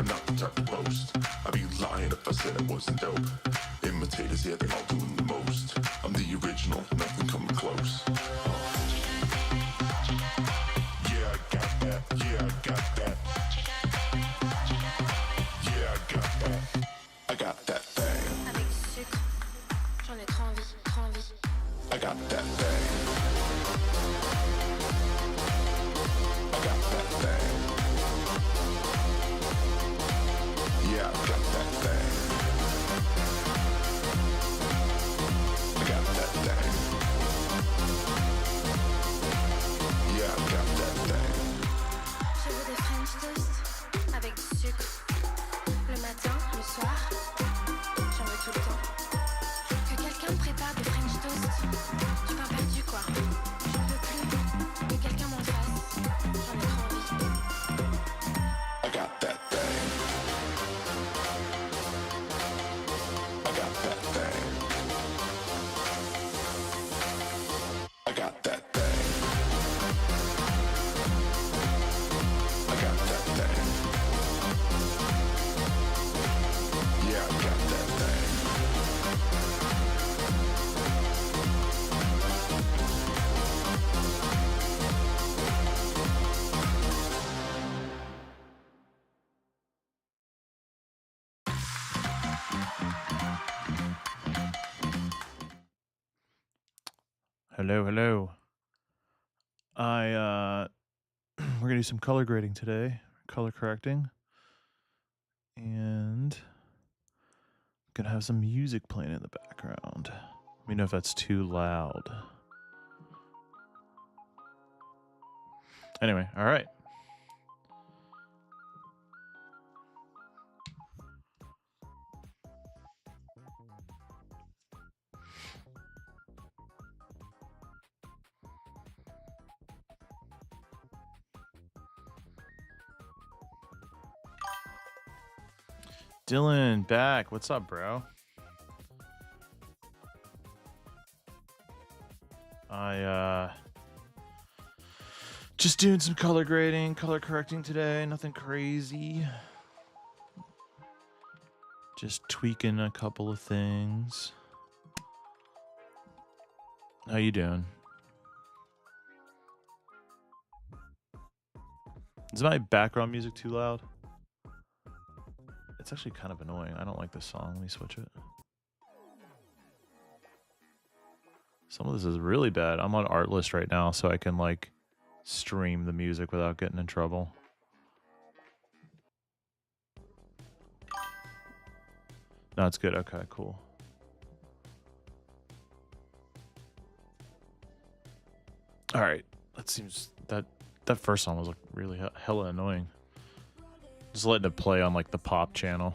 I'm not the type to boast. I'd be lying if I said it wasn't dope. Imitators, yeah, they all doing the most. I'm the original, nothing coming close. Yeah, I got that. Yeah, I got that. Yeah, I got that. I got that thing. Avec du sucre, j'en ai trop envie, trop envie. I got that thing. I got that thing. Yeah, I got that thing. I got that thing. Yeah, I got that thing. Je veux des French toast avec du sucre. Le matin, le soir, j'en veux tout le temps. Que quelqu'un me prépare des French toast. Du pain perdu quoi. J'en peux plus. Que quelqu'un m'en fasse. J'en ai trop envie. I got that thing. I got that thing. I got that thing. I got that thing. Yeah, I got that thing. Hello, hello. We're gonna do some color grading today, color correcting, and gonna have some music playing in the background. Let me know if that's too loud. Anyway, all right. Dylan, back. What's up, bro? Just doing some color grading, color correcting today. Nothing crazy. Just tweaking a couple of things. How you doing? Is my background music too loud? It's actually kind of annoying. I don't like this song. Let me switch it. Some of this is really bad. I'm on Artlist right now, so I can like stream the music without getting in trouble. No, it's good. Okay, cool. All right. That seems that first song was like really hella annoying. Just letting it play on like the pop channel.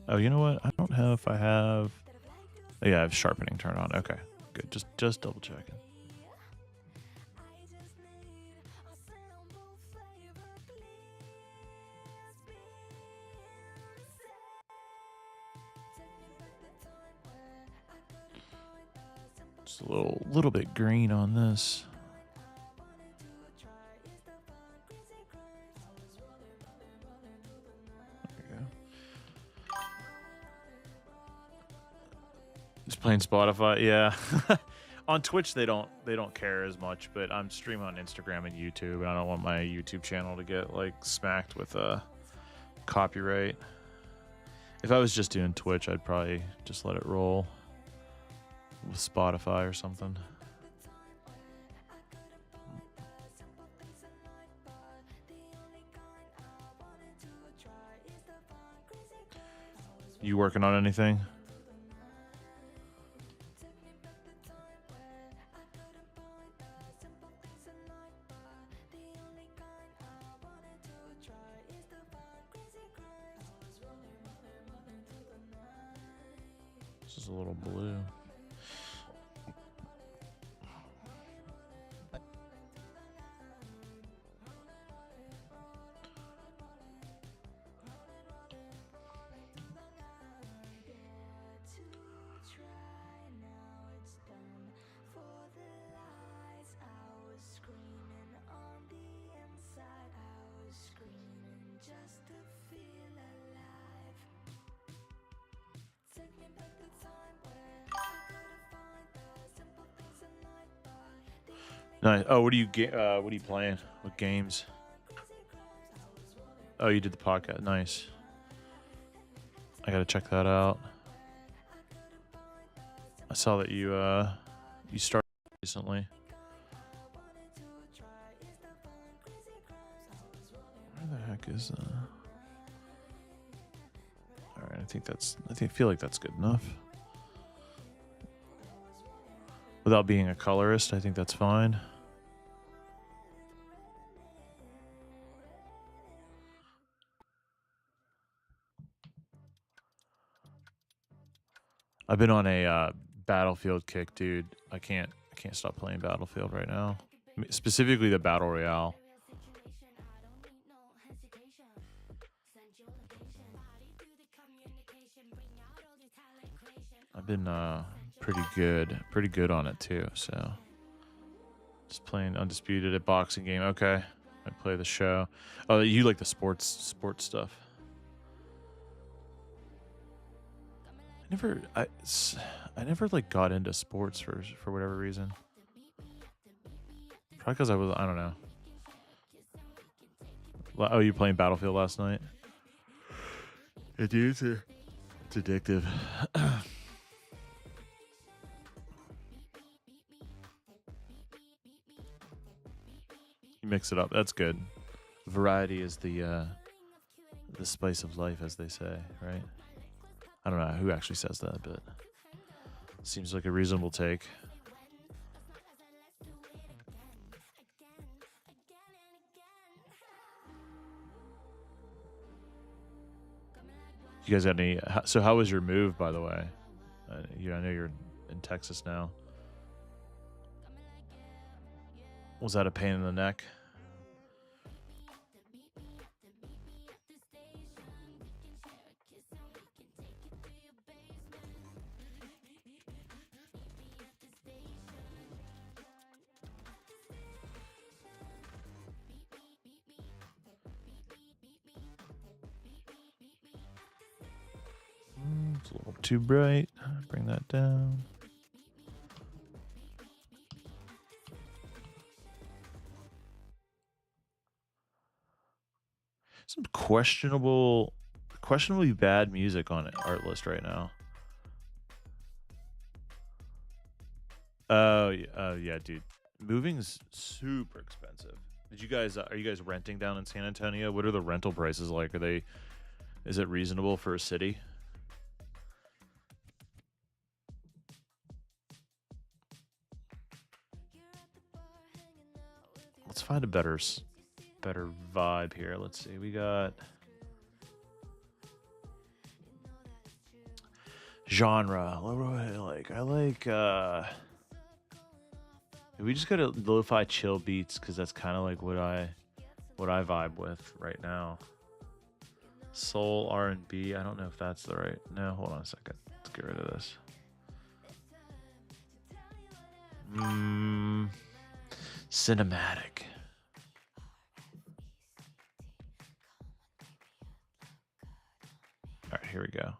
Oh, you know what? I don't know if I have. Oh, yeah, I have sharpening turned on. Okay, good. Just double checking. Just a little bit green on this. Just playing Spotify, yeah. On Twitch they don't care as much, but I'm streaming on Instagram and YouTube, and I don't want my YouTube channel to get like smacked with copyright. If I was just doing Twitch, I'd probably just let it roll with Spotify or something. You working on anything? This is a little blue. Nice. Oh, what are you playing? What games? Oh, you did the podcast. Nice. I gotta check that out. I saw that you started recently. Where the heck is all right, I feel like that's good enough. Without being a colorist, I think that's fine. I've been on a Battlefield kick, dude. I can't stop playing Battlefield right now. Specifically the Battle Royale. I've been pretty good on it too, so just playing Undisputed at boxing game. Okay. I play the show. Oh, you like the sports stuff. I never like got into sports for whatever reason. Probably because I don't know. Oh, you playing Battlefield last night? It is. It's addictive. You mix it up. That's good. Variety is the spice of life, as they say, right? I don't know who actually says that, but it seems like a reasonable take. You guys got any? So how was your move, by the way? I know you're in Texas now. Was that a pain in the neck? It's a little too bright. Bring that down. Some questionably bad music on art list right now. Oh yeah, dude. Moving's super expensive. Are you guys renting down in San Antonio? What are the rental prices like? Is it reasonable for a city? Let's find a better vibe here. Let's see. We got genre. What do I like? I like we just got to lo-fi chill beats because that's kind of like what I vibe with right now. Soul R&B. I don't know if that's the right. No, hold on a second. Let's get rid of this. Cinematic. All right, here we go.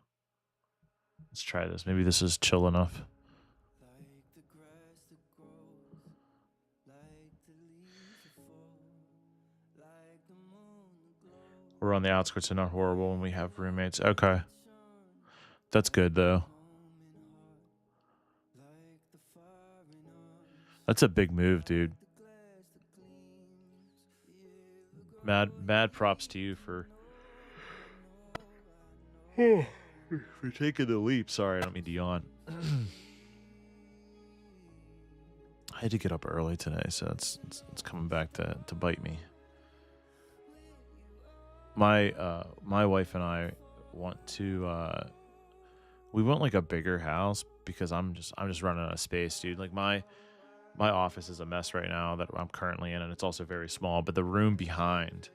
Let's try this. Maybe this is chill enough. We're on the outskirts and not horrible when we have roommates. Okay. That's good, though. That's a big move, dude. Mad props to you for taking the leap. Sorry, I don't mean to yawn. I had to get up early today, so it's coming back to bite me. My wife and I want to we want like a bigger house because I'm just running out of space, dude. Like my office is a mess right now that I'm currently in, and it's also very small, but the room behind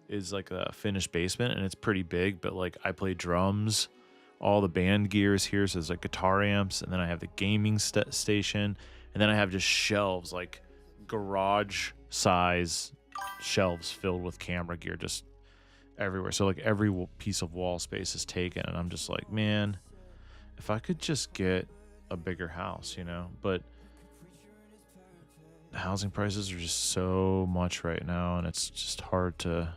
is like a finished basement, and it's pretty big, but like I play drums, all the band gear is here, so there's like guitar amps, and then I have the gaming station, and then I have just shelves, like garage size shelves filled with camera gear just everywhere. So like every piece of wall space is taken, and I'm just like, man, if I could just get a bigger house, you know. But housing prices are just so much right now, and it's just hard to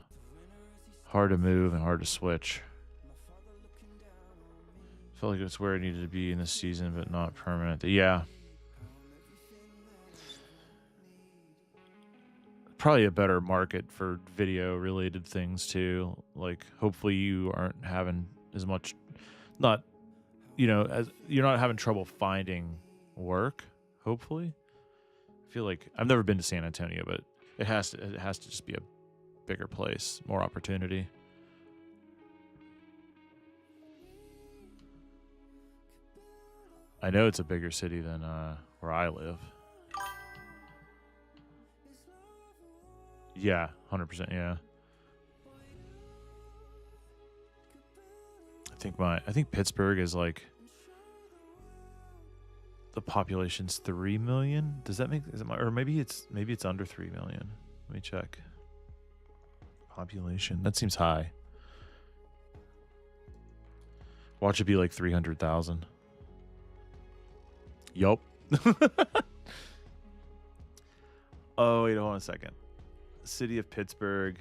move and hard to switch. I feel like it's where it needed to be in this season, but not permanent. Yeah. Probably a better market for video related things too. Like hopefully you aren't having as much, not, as you're not having trouble finding work, hopefully. I feel like I've never been to San Antonio, but it has to just be a bigger place, more opportunity. I know it's a bigger city than where I live. Yeah, 100%. Yeah. I think Pittsburgh is like the population's 3 million. Does that make or maybe it's under 3 million. Let me check. Population. That seems high. Watch it be like 300,000. Yup. Oh, wait, hold on a second. City of Pittsburgh.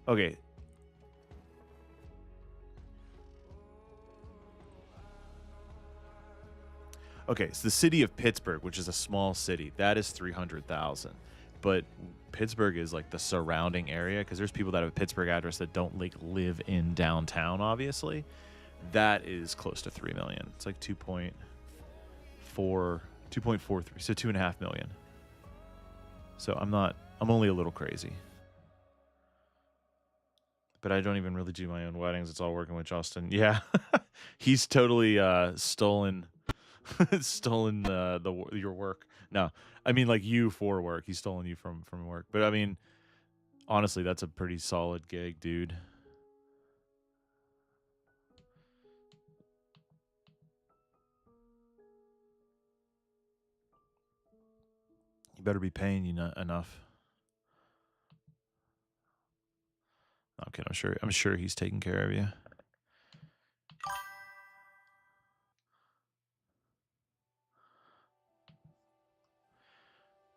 Okay. Okay, so the city of Pittsburgh, which is a small city, that is 300,000. But Pittsburgh is like the surrounding area, because there's people that have a Pittsburgh address that don't like live in downtown, obviously. That is close to 3 million. It's like 2.43, so 2.5 million. So I'm only a little crazy. But I don't even really do my own weddings. It's all working with Justin. Yeah. He's totally stolen your work. No, I mean like you for work. He's stolen you from work. But I mean, honestly, that's a pretty solid gig, dude. He better be paying you enough. Okay, I'm sure he's taking care of you.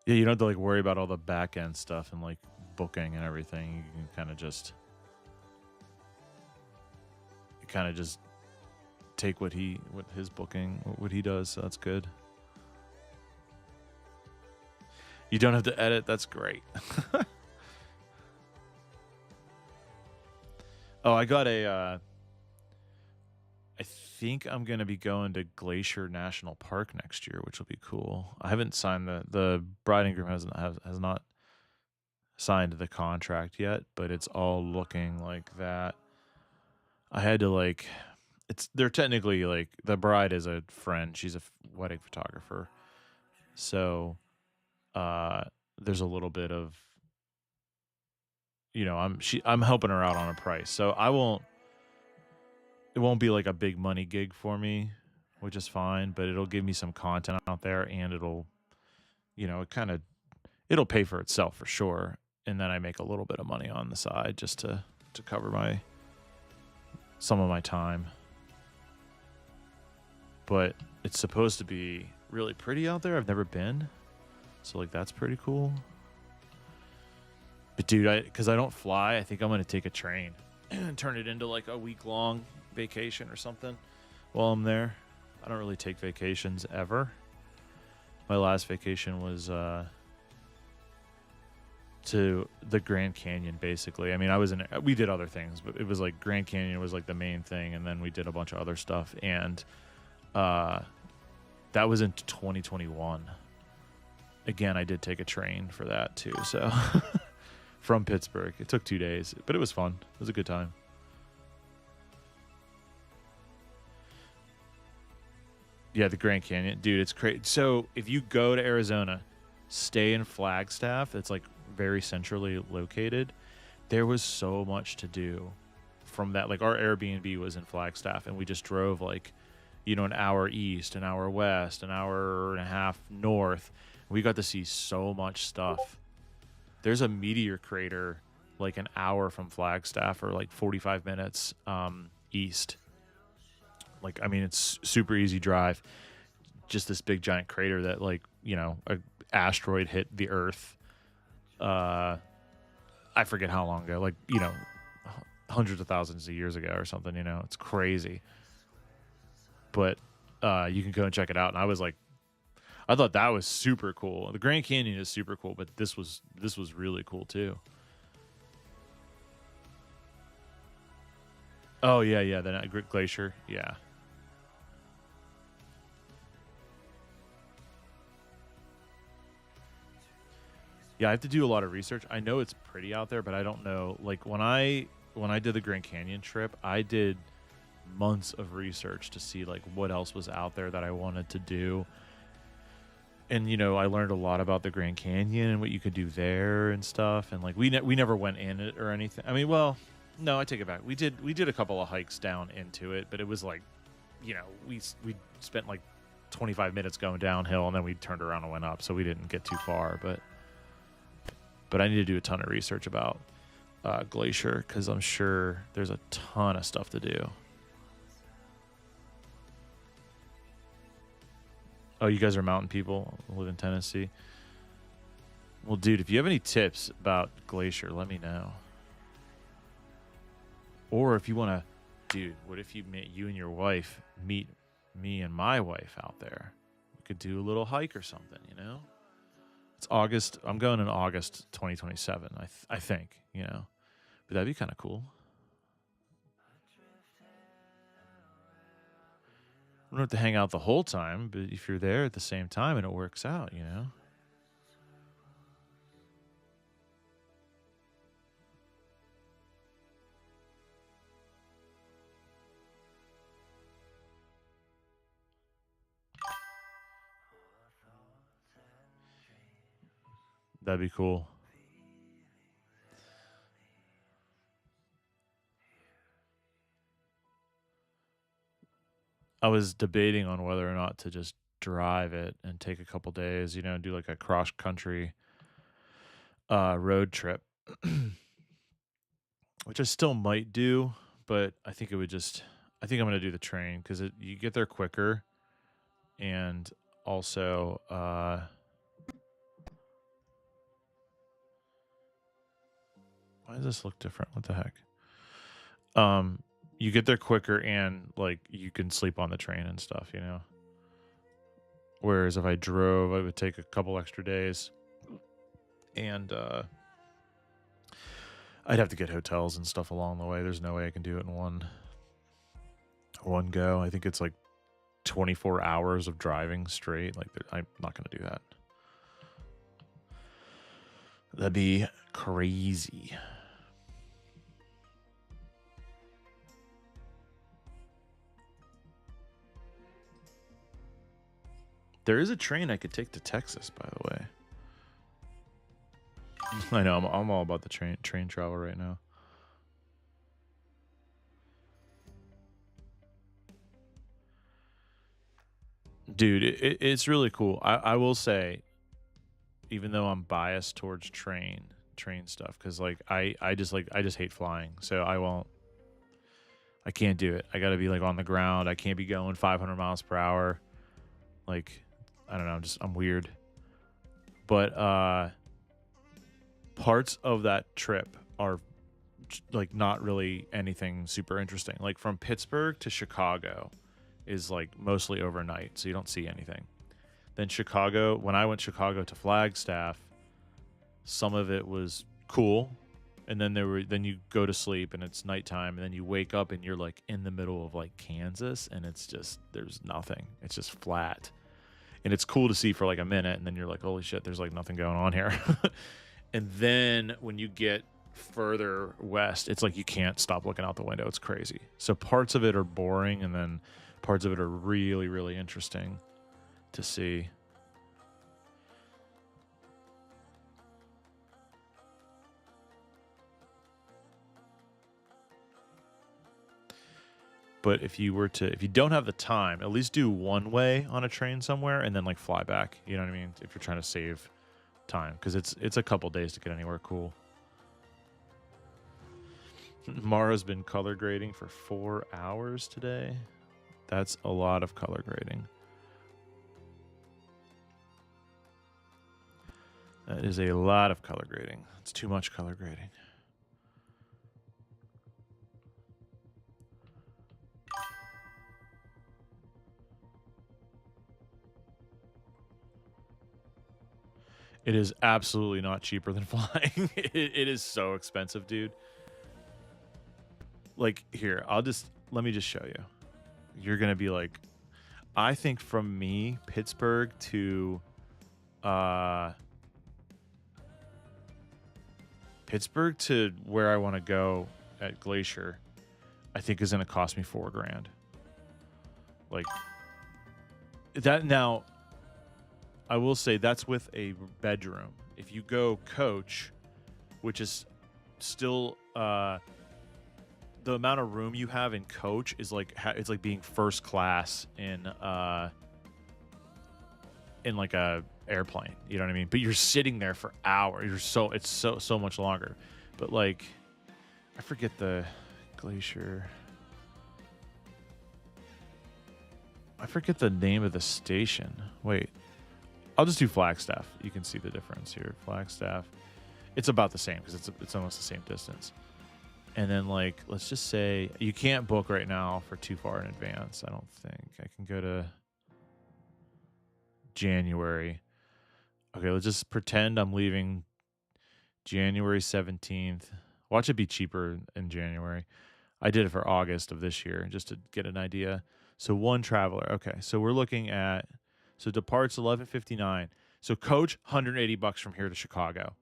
Yeah, you don't have to like worry about all the back end stuff and like booking and everything. You can kind of just take what his booking, what he does. So that's good. You don't have to edit. That's great. Oh, I got I think I'm going to be going to Glacier National Park next year, which will be cool. I haven't signed the bride and groom has not signed the contract yet, but it's all looking like that. I had to they're technically like, the bride is a friend. She's a wedding photographer. So, there's a little bit of, I'm helping her out on a price. So it won't be like a big money gig for me, which is fine, but it'll give me some content out there, and it'll pay for itself for sure. And then I make a little bit of money on the side just to cover some of my time. But it's supposed to be really pretty out there. I've never been. So like, that's pretty cool. But dude, because I don't fly, I think I'm going to take a train and turn it into like a week-long vacation or something while I'm there. I don't really take vacations ever. My last vacation was to the Grand Canyon, basically. I mean, we did other things, but it was like Grand Canyon was like the main thing, and then we did a bunch of other stuff, and that was in 2021. Again, I did take a train for that too, so from Pittsburgh. It took 2 days, but it was fun. It was a good time. Yeah, the Grand Canyon. Dude, it's crazy. So if you go to Arizona, stay in Flagstaff. It's like very centrally located. There was so much to do from that. Like, our Airbnb was in Flagstaff, and we just drove like, an hour east, an hour west, an hour and a half north. We got to see so much stuff. There's a meteor crater like an hour from Flagstaff, or like 45 minutes east. Like, I mean, it's super easy drive. Just this big giant crater that, like, asteroid hit the Earth. I forget how long ago, like, you know, hundreds of thousands of years ago or something, you know. It's crazy. But you can go and check it out. And I was like, I thought that was super cool. The Grand Canyon is super cool, but this was really cool too. Oh yeah, the glacier, yeah. Yeah, I have to do a lot of research. I know it's pretty out there, but I don't know. Like when I did the Grand Canyon trip, I did months of research to see like what else was out there that I wanted to do. And you know, I learned a lot about the Grand Canyon and what you could do there and stuff. And like we never went in it or anything. I mean, well, no, I take it back. We did a couple of hikes down into it, but it was like, you know, we spent like 25 minutes going downhill and then we turned around and went up, so we didn't get too far. But I need to do a ton of research about Glacier because I'm sure there's a ton of stuff to do. Oh, you guys are mountain people, live in Tennessee. Well, dude, if you have any tips about Glacier, let me know. Or if you want to, dude, what if you and your wife meet me and my wife out there? We could do a little hike or something, you know? It's August. I'm going in August 2027, I think, you know. But that'd be kind of cool. I don't have to hang out the whole time, but if you're there at the same time and it works out, you know. That'd be cool. I was debating on whether or not to just drive it and take a couple days, you know, and do like a cross country road trip, which I still might do, but I think it would just, I think I'm going to do the train because you get there quicker. And also, why does this look different? What the heck? You get there quicker and like you can sleep on the train and stuff, you know. Whereas if I drove, I would take a couple extra days, and I'd have to get hotels and stuff along the way. There's no way I can do it in one go. I think it's like 24 hours of driving straight. Like I'm not going to do that. That'd be crazy. There is a train I could take to Texas, by the way. I know, I'm all about the train travel right now. Dude, it's really cool. I will say, even though I'm biased towards train stuff, because like I just hate flying, so I can't do it. I gotta be like on the ground. I can't be going 500 miles per hour. Like, I don't know, I'm weird. But parts of that trip are like not really anything super interesting. Like from Pittsburgh to Chicago is like mostly overnight, so you don't see anything. Then Chicago, when I went Chicago to Flagstaff, some of it was cool, and then then you go to sleep and it's nighttime, and then you wake up and you're like in the middle of like Kansas, and it's just, there's nothing. It's just flat. And it's cool to see for like a minute, and then you're like, holy shit, there's like nothing going on here. And then when you get further west, it's like you can't stop looking out the window. It's crazy. So parts of it are boring, and then parts of it are really, really interesting to see. But if you don't have the time, at least do one way on a train somewhere and then like fly back. You know what I mean? If you're trying to save time, because it's a couple days to get anywhere cool. Mara's been color grading for 4 hours today. That's a lot of color grading. That is a lot of color grading. It's too much color grading. It is absolutely not cheaper than flying. It is so expensive, dude. Like, here, let me just show you. You're going to be like, I think from me, Pittsburgh to where I want to go at Glacier, I think is going to cost me $4,000. Like that. Now, I will say that's with a bedroom. If you go coach, which is still the amount of room you have in coach is like it's like being first class in like a airplane. You know what I mean? But you're sitting there for hours. It's so much longer. But like, I forget the Glacier. I forget the name of the station. Wait. I'll just do Flagstaff. You can see the difference here. Flagstaff. It's about the same because it's almost the same distance. And then, like, let's just say you can't book right now for too far in advance. I don't think. I can go to January. Okay, let's just pretend I'm leaving January 17th. Watch it be cheaper in January. I did it for August of this year just to get an idea. So one traveler. Okay, so we're looking at... So departs 11:59. So coach $180 from here to Chicago.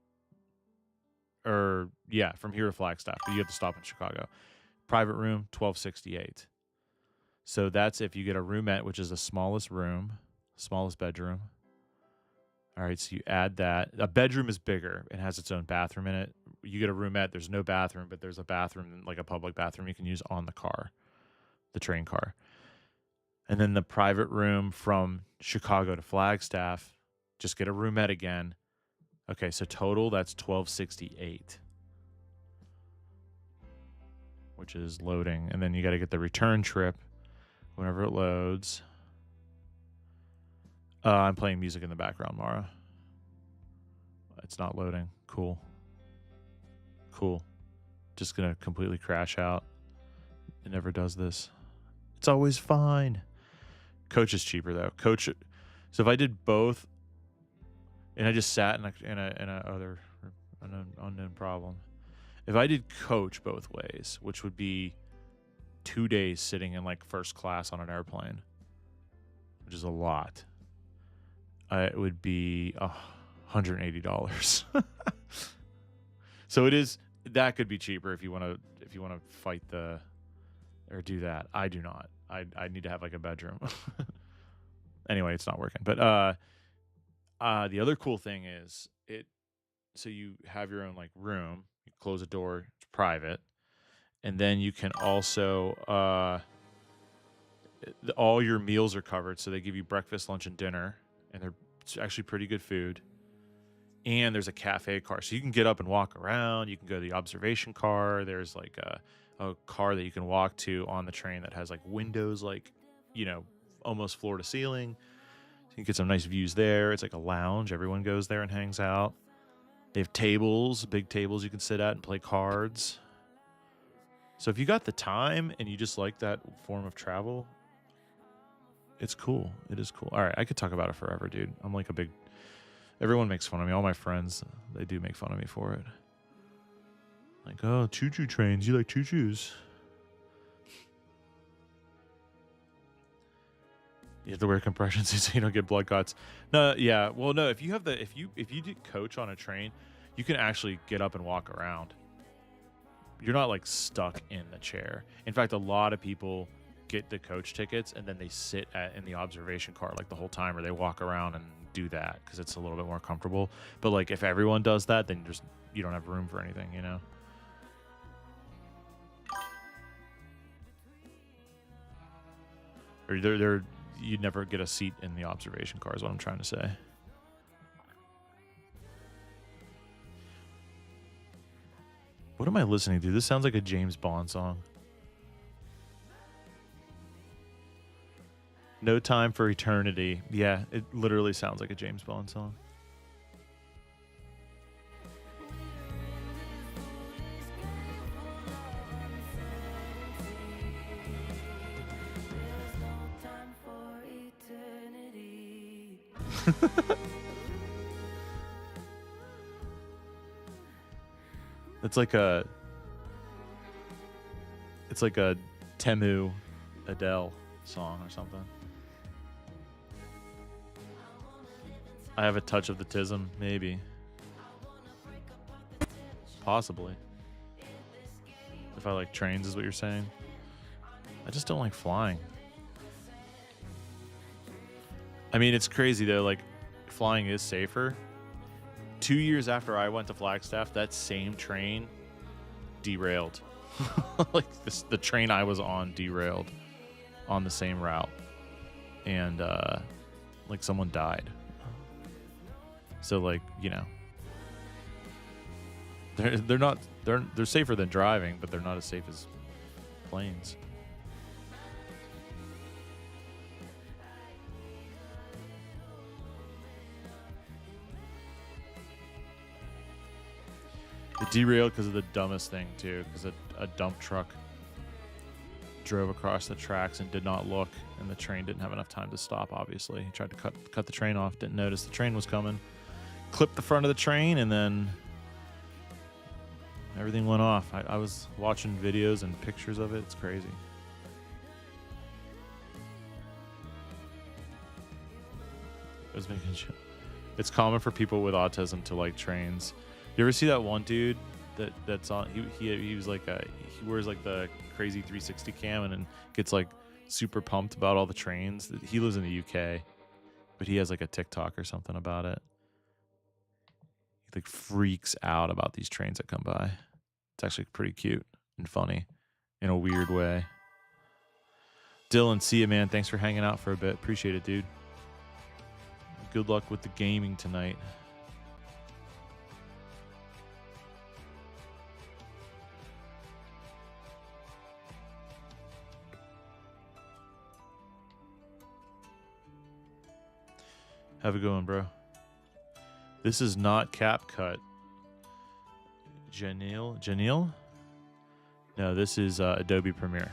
Or yeah, from here to Flagstaff. But you have to stop in Chicago. Private room $12.68. So that's if you get a roomette, which is the smallest room, smallest bedroom. All right, so you add that. A bedroom is bigger. It has its own bathroom in it. You get a roomette. There's no bathroom, but there's a bathroom, like a public bathroom you can use on the car, the train car. And then the private room from Chicago to Flagstaff, just get a roomette again. Okay, so total, that's $12.68, which is loading. And then you got to get the return trip whenever it loads. I'm playing music in the background, Mara. It's not loading. Cool. Cool. Just going to completely crash out. It never does this. It's always fine. Coach is cheaper though. Coach. So if I did both, and I just sat in an unknown problem. If I did coach both ways, which would be 2 days sitting in like first class on an airplane, which is a lot, it would be $180. So it is, that could be cheaper if you want to fight the or do that. I do not. I need to have like a bedroom. Anyway, it's not working. But the other cool thing is so you have your own like room, you close the door, it's private, and then you can also all your meals are covered, so they give you breakfast, lunch, and dinner, and it's actually pretty good food. And there's a cafe car, so you can get up and walk around. You can go to the observation car. There's like a car that you can walk to on the train that has like windows, like, you know, almost floor to ceiling. So you get some nice views there. It's like a lounge. Everyone goes there and hangs out. They have tables, big tables you can sit at and play cards. So if you got the time and you just like that form of travel, it's cool. It is cool. All right, I could talk about it forever, dude. I'm like a big... Everyone makes fun of me. All my friends, they do make fun of me for it. Like, oh, choo-choo trains. You like choo-choos. You have to wear compression suits so you don't get blood clots. No, yeah. Well, no, if you do coach on a train, you can actually get up and walk around. You're not like stuck in the chair. In fact, a lot of people get the coach tickets and then they sit in the observation car like the whole time, or they walk around and do that because it's a little bit more comfortable. But like if everyone does that, then you don't have room for anything, you know. Or you'd never get a seat in the observation car is what I'm trying to say. What am I listening to? This sounds like a James Bond song. No Time for Eternity. Yeah, it literally sounds like a James Bond song. It's like a Temu Adele song or something. I have a touch of the tism, maybe. Possibly. If I like trains is what you're saying. I just don't like flying. I mean, it's crazy though, like flying is safer. 2 years after I went to Flagstaff, that same train derailed. Like the train I was on derailed on the same route. And like someone died. So like, you know, they're safer than driving, but they're not as safe as planes. It derailed because of the dumbest thing too, because a dump truck drove across the tracks and did not look, and the train didn't have enough time to stop. Obviously, he tried to cut the train off, didn't notice the train was coming, clipped the front of the train, and then everything went off. I was watching videos and pictures of it. It's crazy. I was making sure. It's common for people with autism to like trains. You ever see that one dude that's on? He was like he wears like the crazy 360 cam and then gets like super pumped about all the trains. He lives in the UK, but he has like a TikTok or something about it. He like freaks out about these trains that come by. It's actually pretty cute and funny in a weird way. Dylan, see you, man. Thanks for hanging out for a bit. Appreciate it, dude. Good luck with the gaming tonight. Have a good one, bro. This is not CapCut. Janelle? No, this is Adobe Premiere.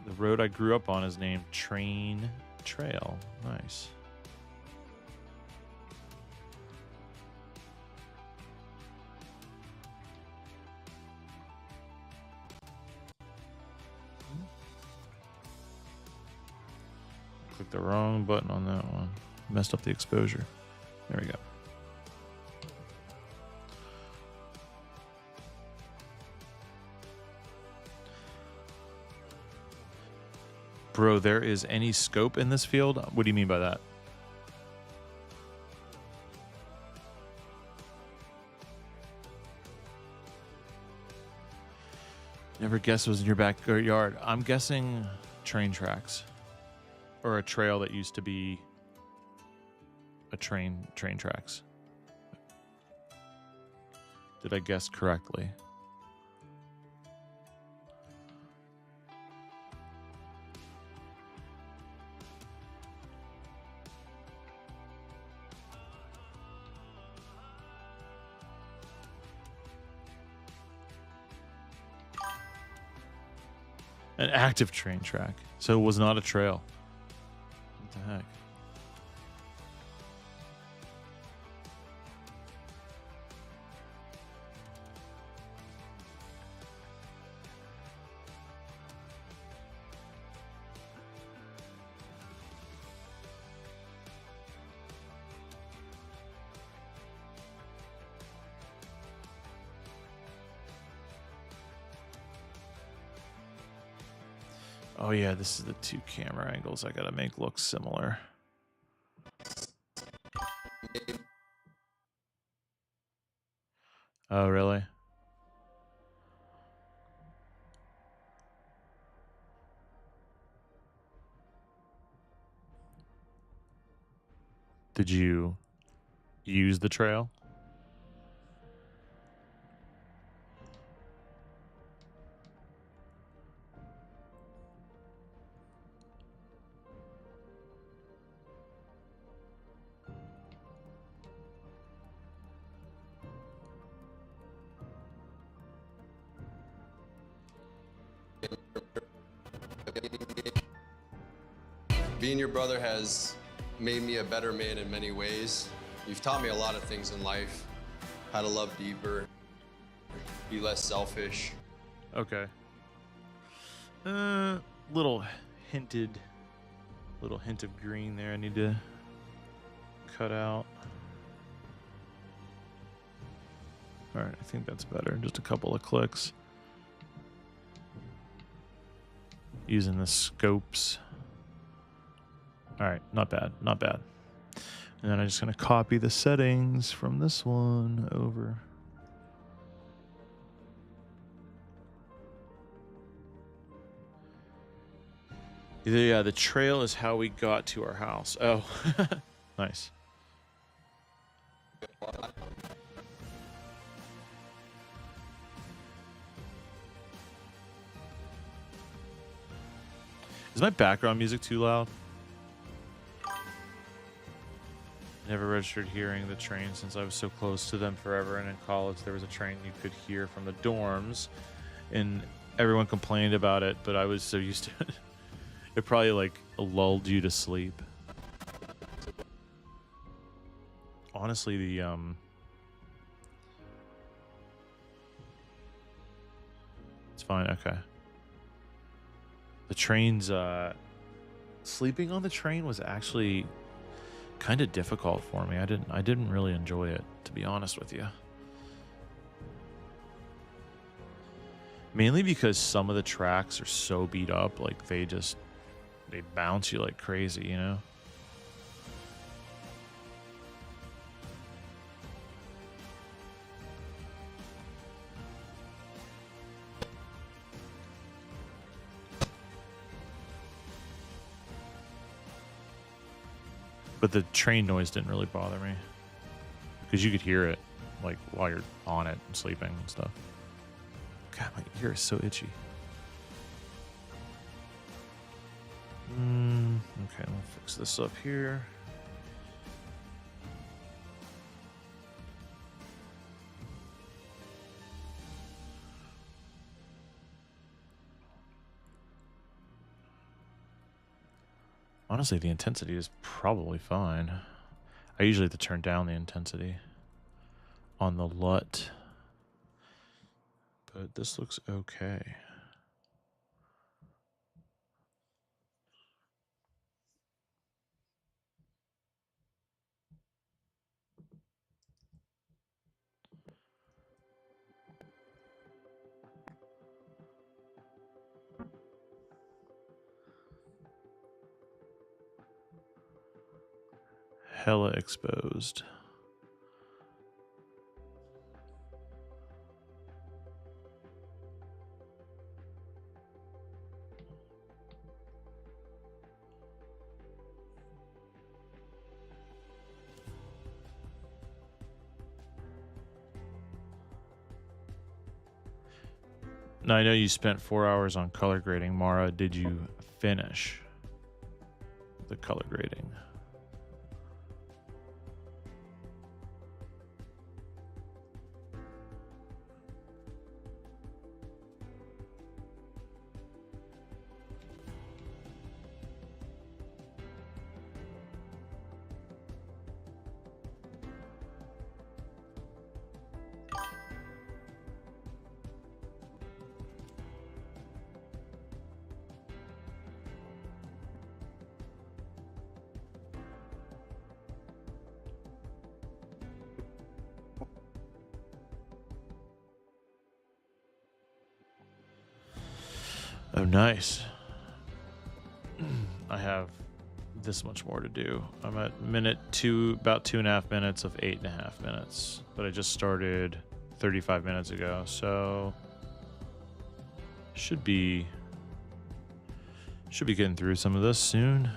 The road I grew up on is named Train Trail. Nice. Clicked the wrong button on that one. Messed up the exposure. There we go. Bro, there is any scope in this field? What do you mean by that? Never guessed it was in your backyard. I'm guessing train tracks. Or a trail that used to be a train tracks. Did I guess correctly? An active train track. So it was not a trail. What the heck? Oh yeah, this is the two camera angles I gotta make look similar. Oh really? Did you use the trail? Being your brother has made me a better man in many ways. You've taught me a lot of things in life. How to love deeper, be less selfish. Okay. Little hint of green there. I need to cut out. All right, I think that's better. Just a couple of clicks. Using the scopes. All right, not bad, not bad. And then I'm just gonna copy the settings from this one over. Yeah, the trail is how we got to our house. Oh, nice. Is my background music too loud? Never registered hearing the train since I was so close to them forever, and in college there was a train you could hear from the dorms, and everyone complained about it, but I was so used to it. It probably like lulled you to sleep. Honestly, it's fine. Okay. The train's sleeping on the train was actually kind of difficult for me. I didn't really enjoy it, to be honest with you. Mainly because some of the tracks are so beat up, like they bounce you like crazy, you know? But the train noise didn't really bother me because you could hear it like while you're on it and sleeping and stuff. God, my ear is so itchy. Okay, we'll fix this up here. Honestly, the intensity is probably fine. I usually have to turn down the intensity on the LUT, but this looks okay. Hella exposed. Now, I know you spent 4 hours on color grading. Mara, did you finish the color grading? Oh, nice. I have this much more to do. I'm at about 2.5 minutes of 8.5 minutes, but I just started 35 minutes ago, so should be getting through some of this soon.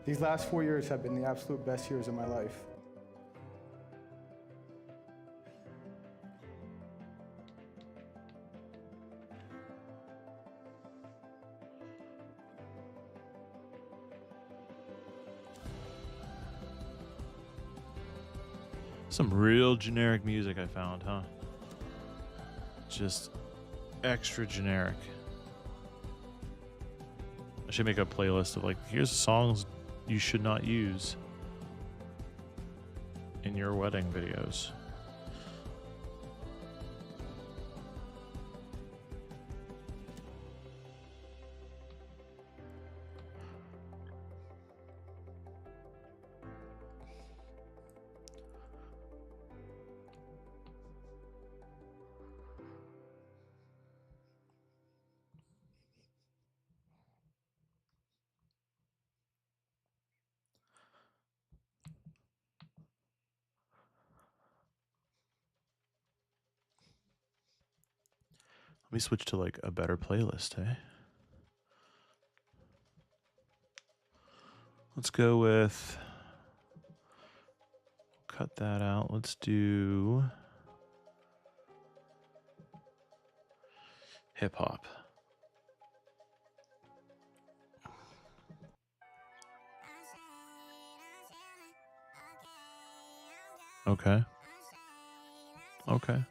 These last 4 years have been the absolute best years of my life. Some real generic music I found, huh? Just extra generic. I should make a playlist of like, here's songs you should not use in your wedding videos. Let me switch to like a better playlist, hey? Let's go with, cut that out. Let's do hip hop. Okay. Okay.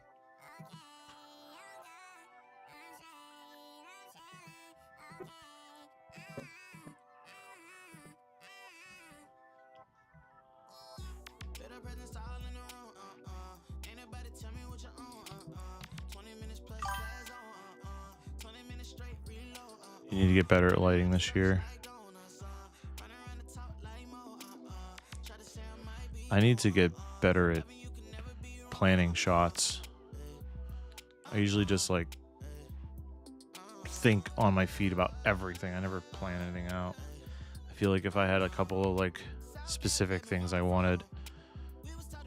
You need to get better at lighting this year. I need to get better at planning shots. I usually just like think on my feet about everything. I never plan anything out. I feel like if I had a couple of like specific things I wanted,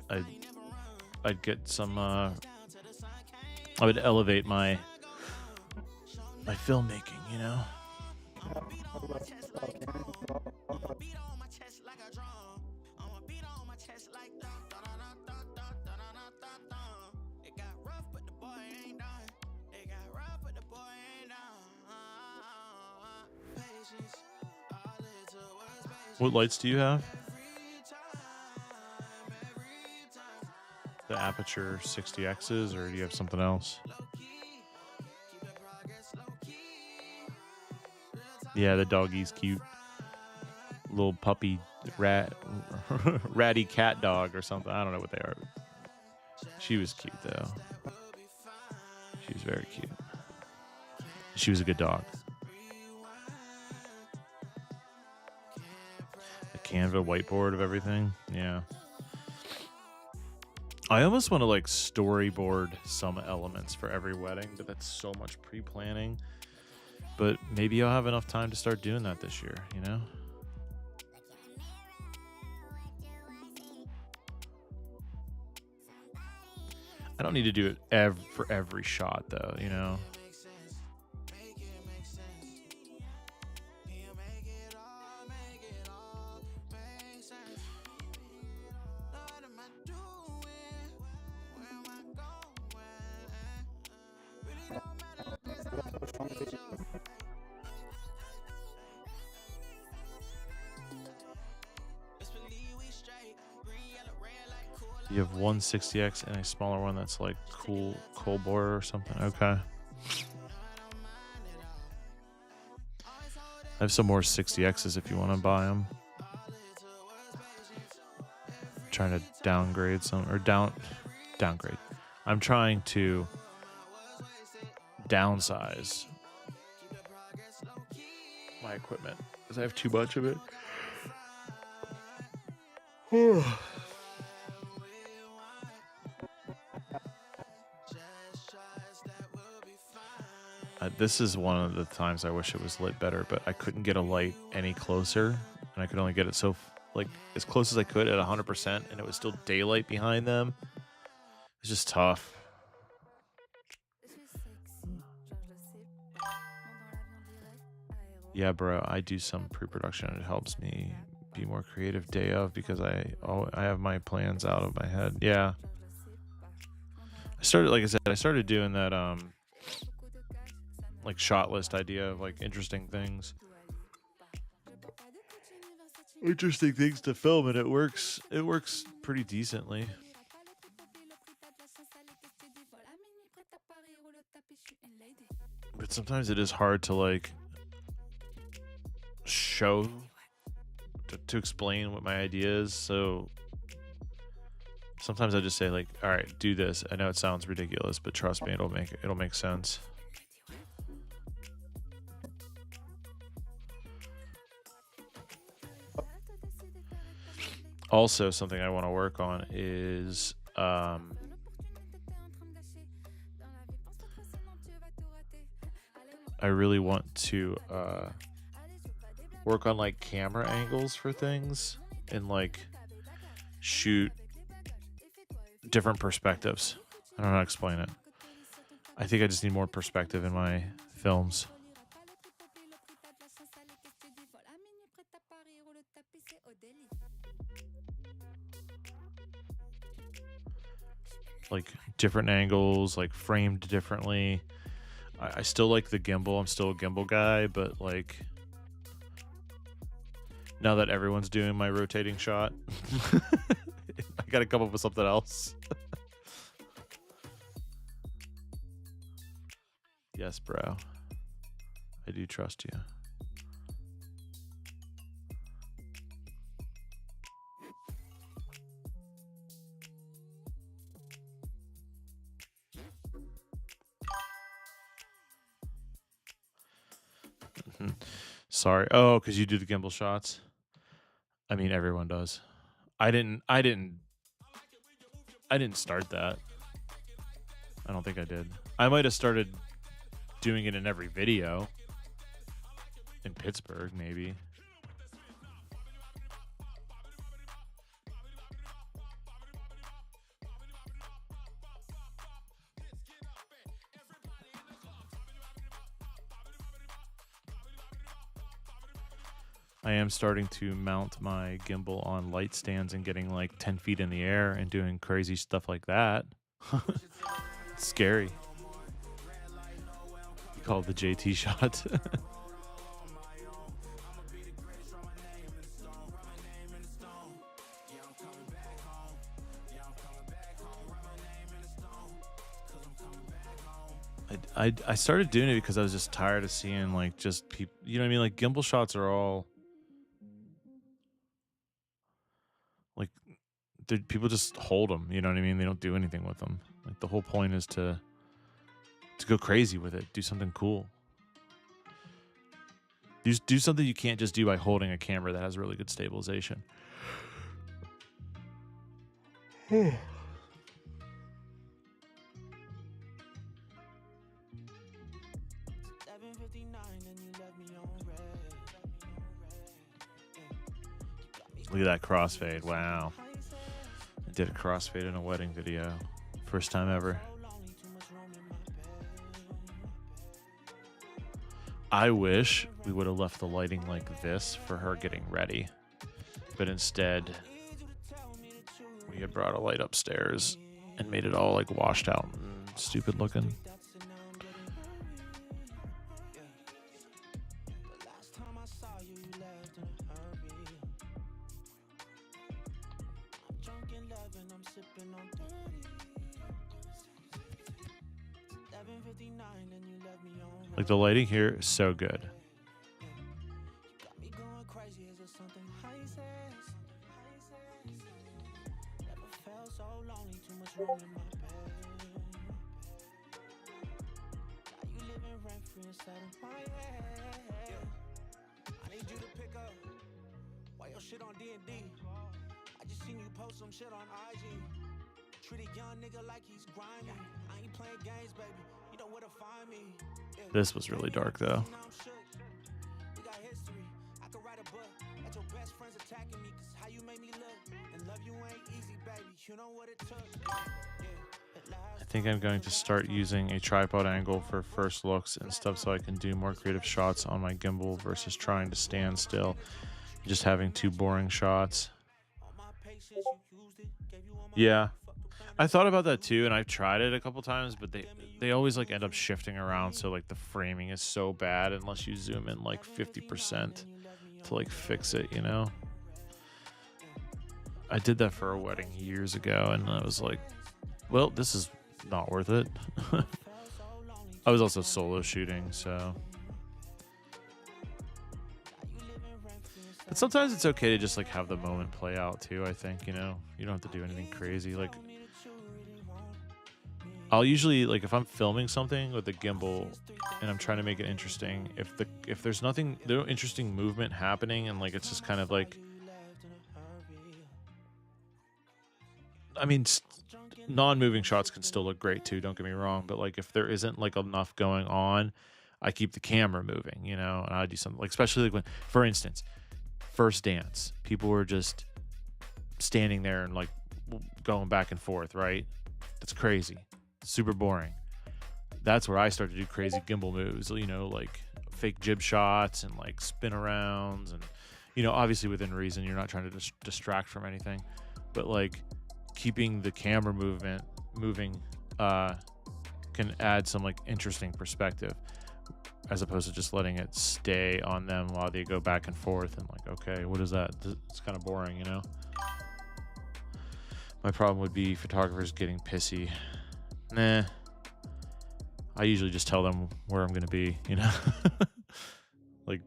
I'd get some I would elevate my filmmaking, you know? What lights do you have? The Aperture 60Xs, or do you have something else? Yeah, the doggie's cute. Little puppy ratty cat dog or something. I don't know what they are. She was cute though. She was very cute. She was a good dog. A Canva whiteboard of everything. Yeah. I almost want to like storyboard some elements for every wedding, but that's so much pre-planning. But maybe I'll have enough time to start doing that this year, you know? I don't need to do it for every shot, though, you know? You have one 60X and a smaller one that's like cool cold bore or something. Okay. I have some more 60Xs if you want to buy them. I'm trying to downgrade some, or downgrade. I'm trying to downsize my equipment because I have too much of it. This is one of the times I wish it was lit better, but I couldn't get a light any closer, and I could only get it so like as close as I could at 100%, and it was still daylight behind them. It's just tough. Yeah, bro, I do some pre-production, and it helps me be more creative day of because I have my plans out of my head. Yeah. I started, like I said, I started doing that like shot list idea of like interesting things to film, and it works pretty decently. But sometimes it is hard to like show to explain what my idea is, so sometimes I just say like, all right, do this. I know it sounds ridiculous, but trust me, it'll make sense. Also, something I want to work on is I really want to work on like camera angles for things and like shoot different perspectives. I don't know how to explain it. I think I just need more perspective in my films. Like different angles, like framed differently. I still like the gimbal. I'm still a gimbal guy, but like now that everyone's doing my rotating shot, I gotta come up with something else. Yes, bro. I do trust you. Sorry. Oh, because you do the gimbal shots. I mean, everyone does. I didn't start that. I don't think I did. I might have started doing it in every video. In Pittsburgh, maybe. I am starting to mount my gimbal on light stands and getting like 10 feet in the air and doing crazy stuff like that. It's scary. You call it the JT shot. I started doing it because I was just tired of seeing like just people, you know what I mean? Like gimbal shots are all like people just hold them, you know what I mean? They don't do anything with them. Like the whole point is to go crazy with it, do something cool. Do something you can't just do by holding a camera that has really good stabilization. Look at that crossfade. Wow. I did a crossfade in a wedding video. First time ever. I wish we would have left the lighting like this for her getting ready. But instead, we had brought a light upstairs and made it all like washed out and stupid looking. Like the lighting here is so good. This was really dark though. I think I'm going to start using a tripod angle for first looks and stuff so I can do more creative shots on my gimbal versus trying to stand still. Just having two boring shots. Yeah. I thought about that too, and I've tried it a couple times, but they always like end up shifting around, so like the framing is so bad unless you zoom in like 50% to like fix it, you know? I did that for a wedding years ago, and I was like, well, this is not worth it. I was also solo shooting, so. But sometimes it's okay to just like have the moment play out too, I think, you know? You don't have to do anything crazy. Like, I'll usually, like, if I'm filming something with a gimbal and I'm trying to make it interesting, if there's no interesting movement happening, and like it's just kind of like, I mean, non-moving shots can still look great too, don't get me wrong, but like if there isn't like enough going on, I keep the camera moving, you know, and I do something like, especially like when, for instance, first dance, people were just standing there and like going back and forth, right? That's crazy. Super boring. That's where I start to do crazy gimbal moves, you know, like fake jib shots and like spin arounds, and, you know, obviously within reason, you're not trying to distract from anything, but like keeping the camera moving can add some like interesting perspective, as opposed to just letting it stay on them while they go back and forth and like, okay, what is that? It's kind of boring, you know? My problem would be photographers getting pissy. Nah. I usually just tell them where I'm going to be, you know? Like,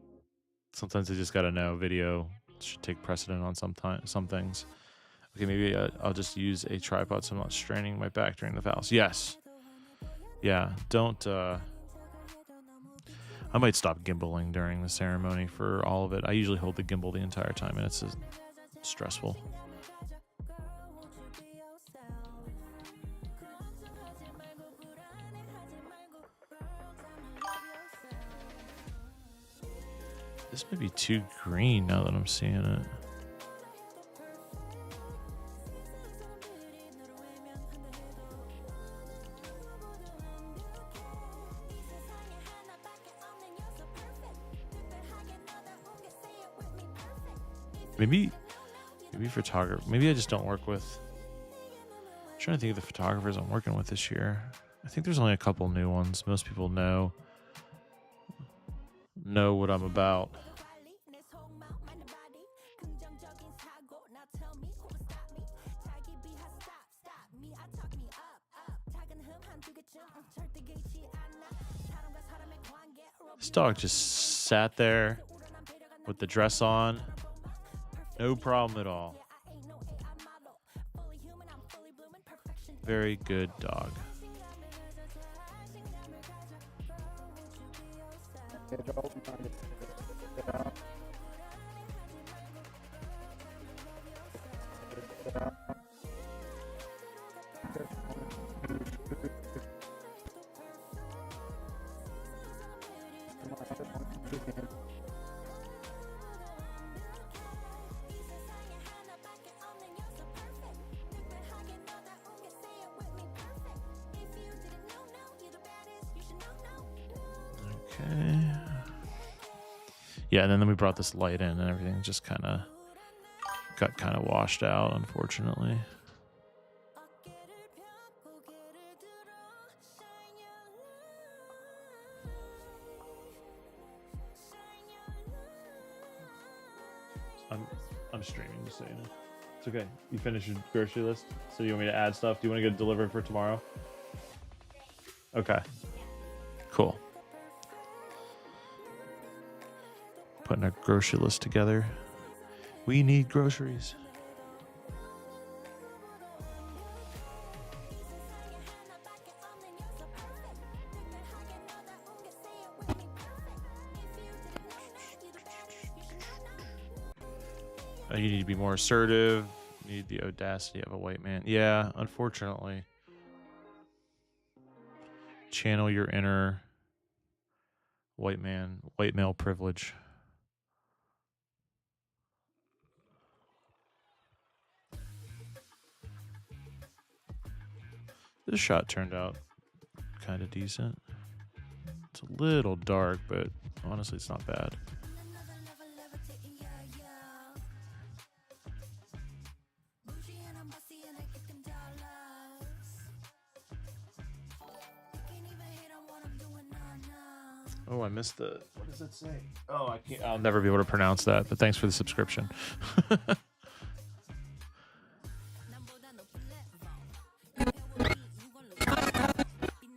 sometimes they just got to know video should take precedent on some things. Okay, maybe I'll just use a tripod so I'm not straining my back during the vows. Yes. Yeah, don't... I might stop gimbaling during the ceremony for all of it. I usually hold the gimbal the entire time, and it's stressful. This might be too green now that I'm seeing it. Maybe photographer. Maybe I just don't work with. I'm trying to think of the photographers I'm working with this year. I think there's only a couple new ones. Most people know what I'm about. This dog just sat there with the dress on. No problem at all. Very good dog. Okay. Yeah, and then we brought this light in, and everything just kind of got washed out, unfortunately. I'm streaming, just so you know. It's okay. You finished your grocery list? So you want me to add stuff? Do you want to get it delivered for tomorrow? Okay. Cool. Putting our grocery list together. We need groceries. You need to be more assertive. You need the audacity of a white man. Yeah, unfortunately. Channel your inner white male privilege. This shot turned out kind of decent. It's a little dark, but honestly, it's not bad. Oh, I missed the. What does it say? Oh, I can't. I'll never be able to pronounce that. But thanks for the subscription.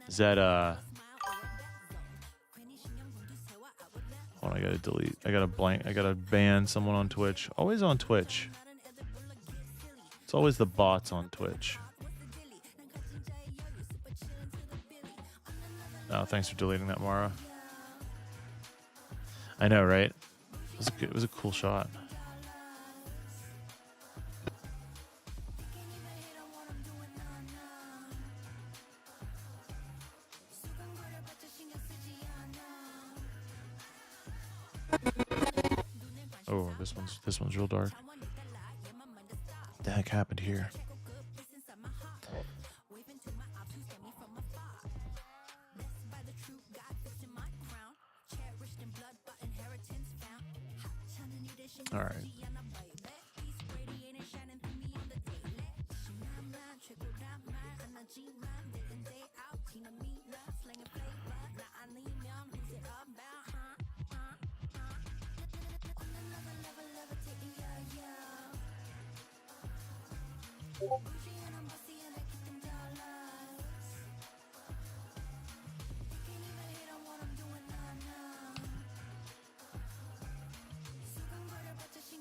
Is that Hold on, I gotta delete. I gotta blank. I gotta ban someone on Twitch. Always on Twitch. It's always the bots on Twitch. Oh, thanks for deleting that, Mara. I know, right? It was a cool shot. Oh, this one's real dark. What the heck happened here? All right.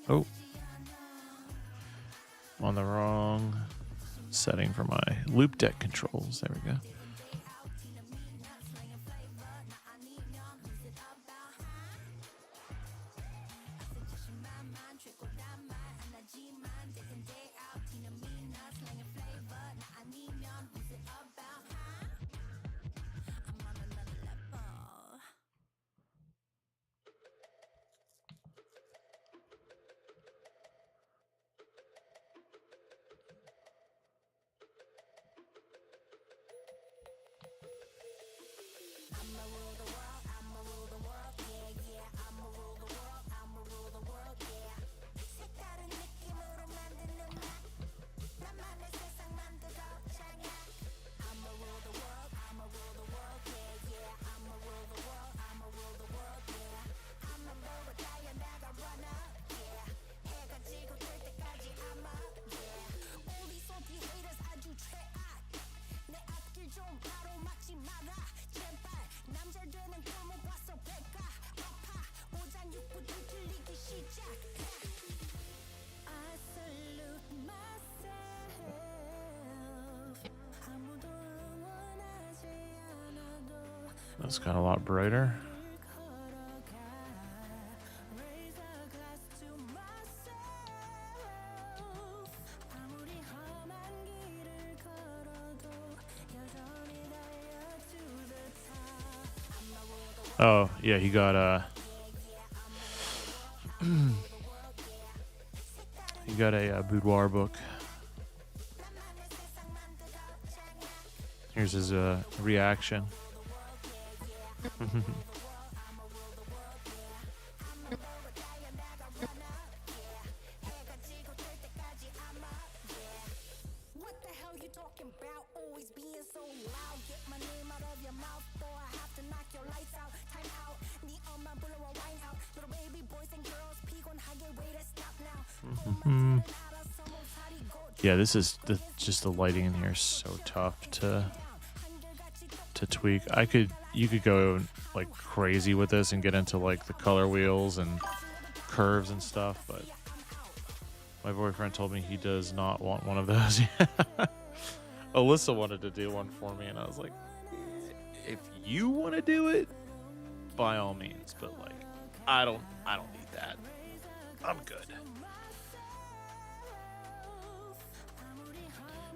Oh. I'm on the wrong setting for my loop deck controls. There we go. That's got a lot brighter. Oh, yeah, he got he got a boudoir book. Here's his reaction. Yeah, this is just the lighting in here is so tough to tweak. You could go like crazy with this and get into like the color wheels and curves and stuff, but my boyfriend told me he does not want one of those. Alyssa wanted to do one for me, and I was like, if you want to do it, by all means, but like I don't need that. I'm good.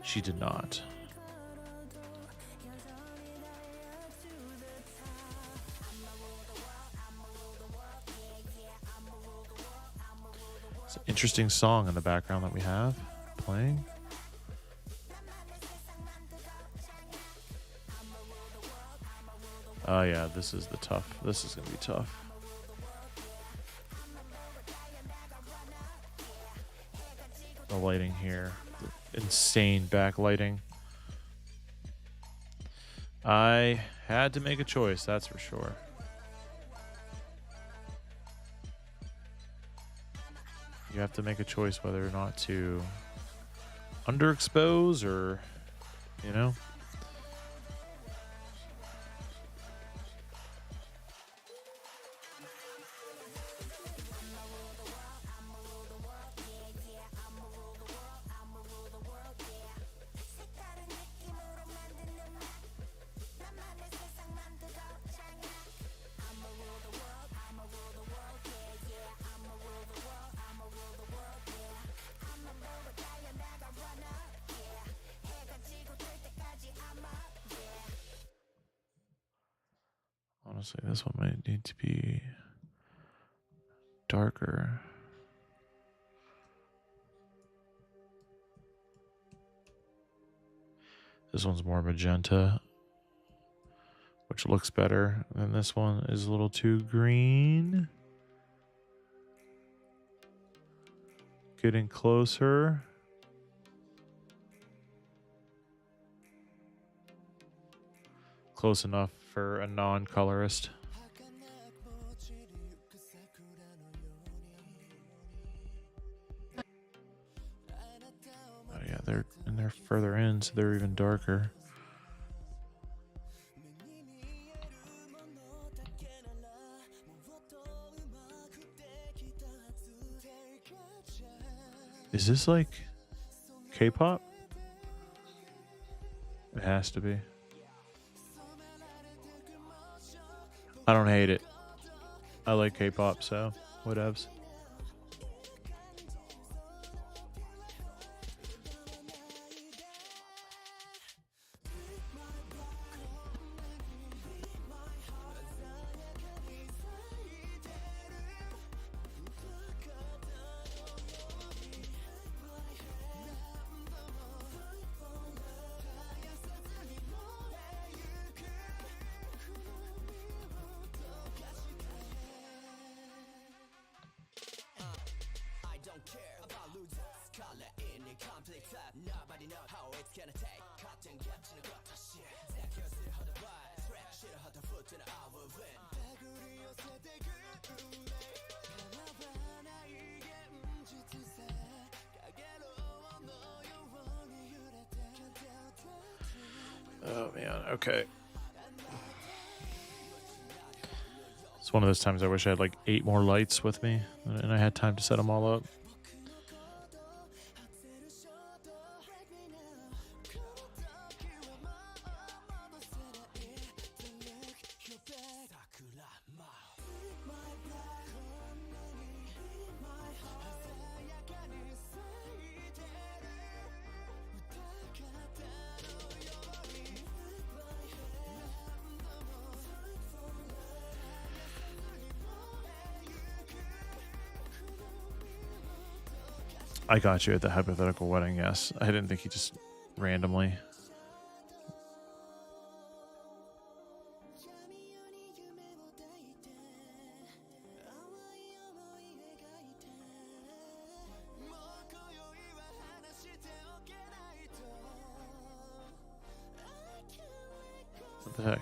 She did not. It's an interesting song in the background that we have playing. Oh yeah, this is gonna be tough. The lighting here. Insane backlighting. I had to make a choice, that's for sure. you have to make a choice whether or not to underexpose or, you know. Honestly, this one might need to be darker. This one's more magenta, which looks better. And this one is a little too green. Getting closer. Close enough for a non-colorist. Oh yeah, they're further in, so they're even darker. Is this like K-pop? It has to be. I don't hate it. I like K-pop, so whatevs. Oh man, okay. It's one of those times I wish I had like 8 more lights with me and I had time to set them all up. I got you at the hypothetical wedding, yes. I didn't think he just randomly. What the heck?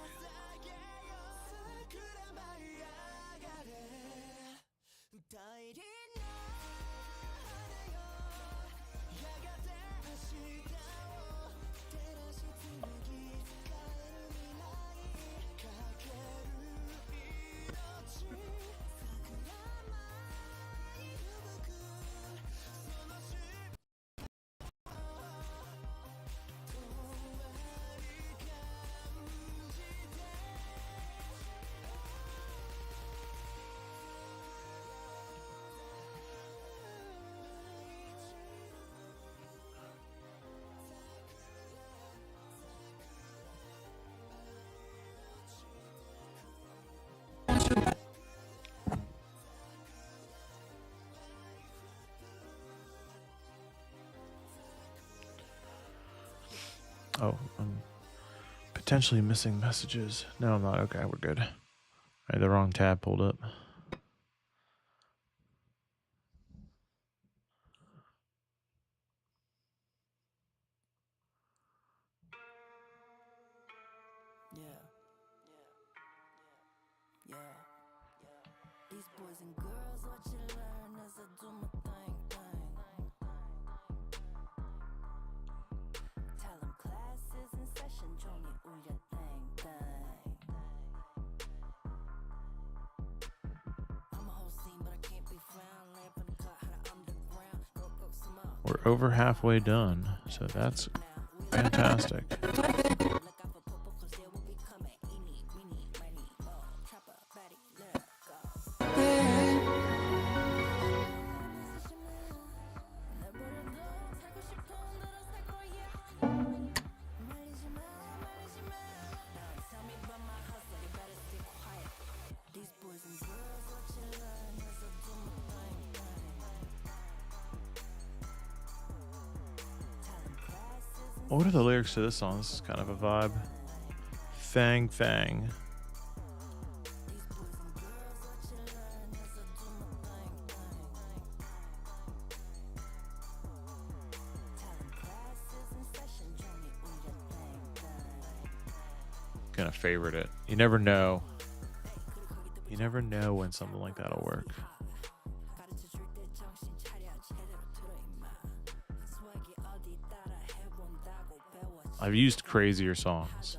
Oh, I'm potentially missing messages. No, I'm not. Okay, we're good. I had the wrong tab pulled up. These boys and girls, what you learn as I do my thing. We're over halfway done, so that's fantastic. What are the lyrics to this song? This is kind of a vibe. Fang Fang. Gonna favorite it. You never know. You never know when something like that'll work. I've used crazier songs.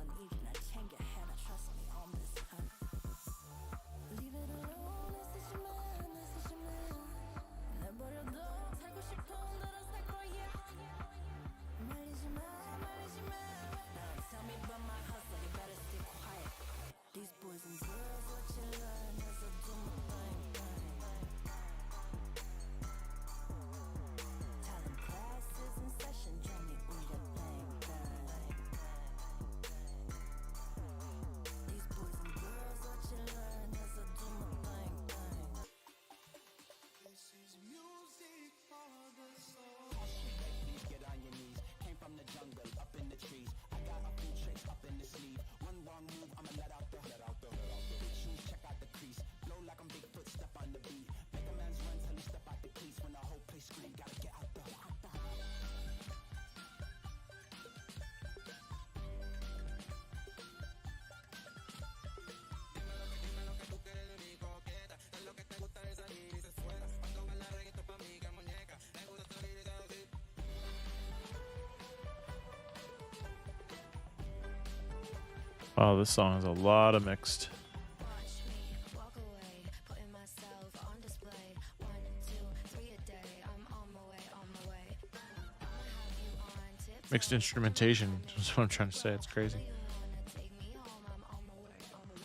Oh, this song has a lot of mixed. Watch me walk away, putting myself on display. 1, 2, 3 a day. I'm on my way, on my way. I'ma have you on tiptoe. Mixed instrumentation. That's what I'm trying to say. It's crazy. You wanna take me home? I'm on my way, on my way.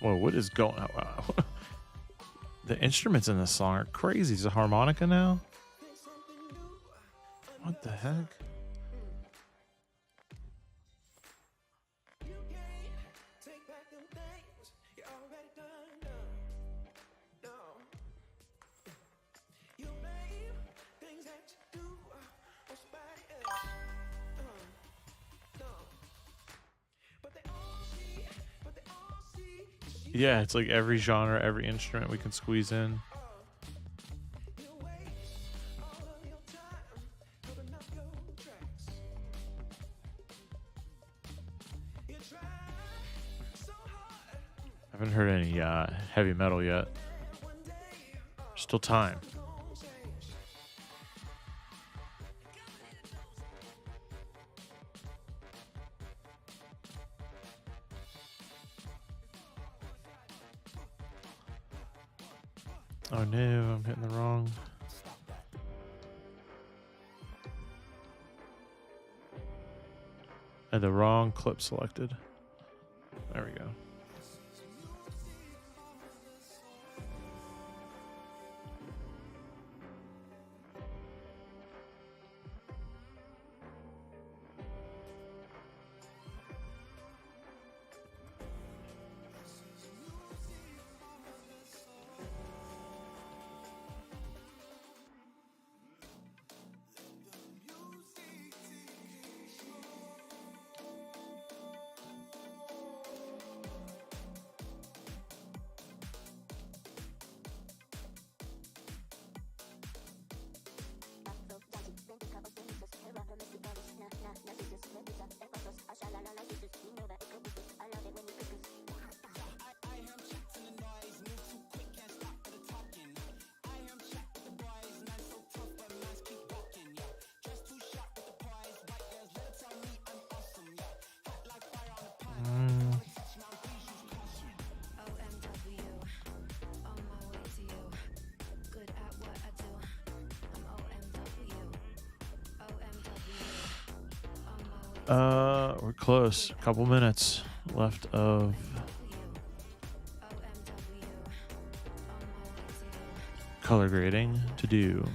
Whoa, what is going on? Wow. The instruments in this song are crazy. Is it harmonica now? What the heck? Yeah, it's like every genre, every instrument we can squeeze in. I haven't heard any heavy metal yet. Still time. Oh no, I'm hitting the wrong. I had the wrong clip selected. There we go. We're close. A couple minutes left of color grading to do.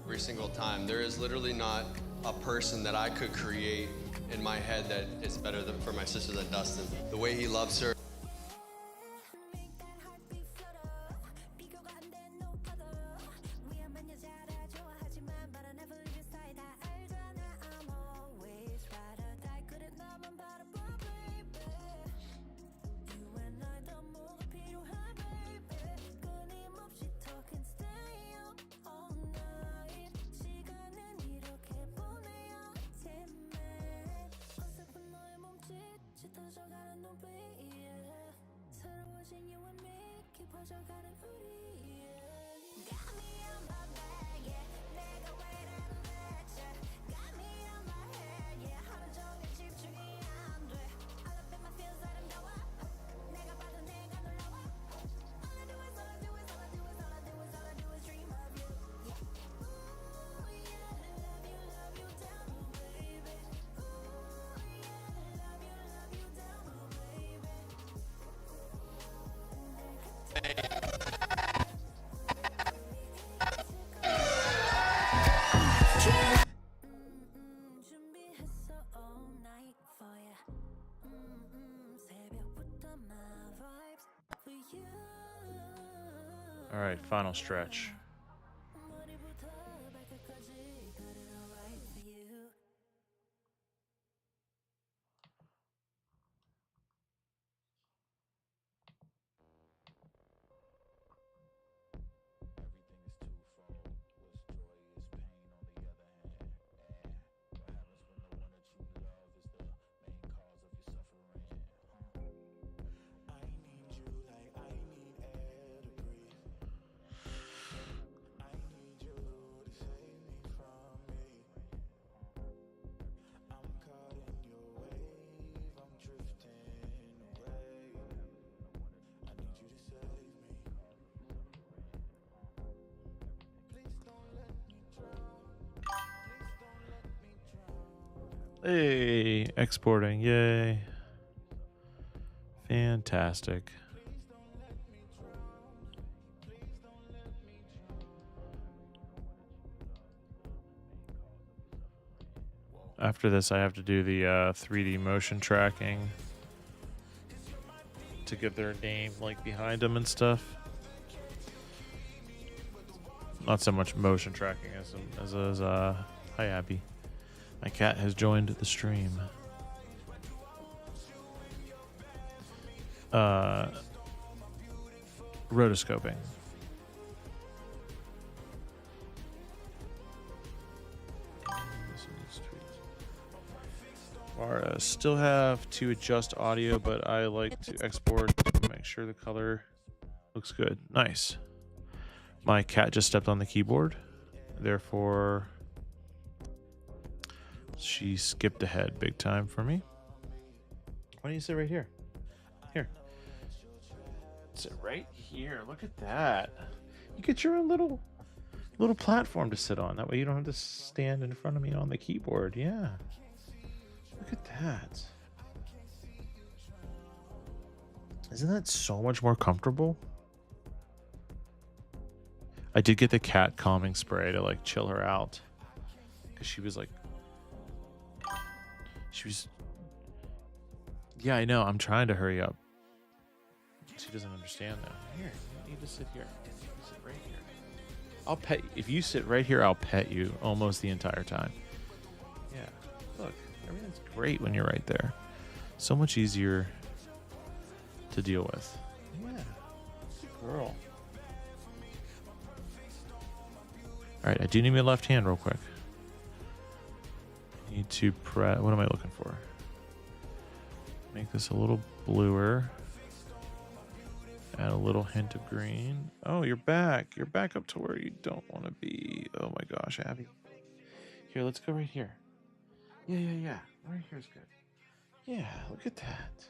Every single time. There is literally not a person that I could create in my head that is better than for my sister than Dustin. The way he loves her. All right, final stretch. Hey, exporting, yay. Fantastic. After this, I have to do the 3D motion tracking to get their name like behind them and stuff. Not so much motion tracking as hi Abby. My cat has joined the stream. Rotoscoping. Still have to adjust audio, but I like to export to make sure the color looks good. Nice. My cat just stepped on the keyboard, therefore she skipped ahead big time for me. Why don't you sit right here? Here. Sit right here. Look at that. You get your own little platform to sit on. That way you don't have to stand in front of me on the keyboard. Yeah. Look at that. Isn't that so much more comfortable? I did get the cat calming spray to like chill her out. Because she was like... Yeah, I know. I'm trying to hurry up. She doesn't understand that. Here, you need to sit here. Sit right here. I'll pet you. If you sit right here, I'll pet you almost the entire time. Yeah. Look, everything's great when you're right there. So much easier to deal with. Yeah. Good girl. Alright, I do need my left hand real quick. Need to press. What am I looking for? Make this a little bluer. Add a little hint of green. Oh, you're back. You're back up to where you don't want to be. Oh my gosh, Abby. Here, let's go right here. Yeah. Right here's good. Yeah, look at that.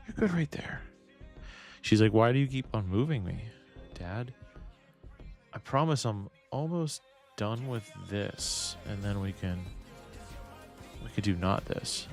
You're good right there. She's like, why do you keep on moving me, Dad? I promise I'm almost done with this, and then we could do not this.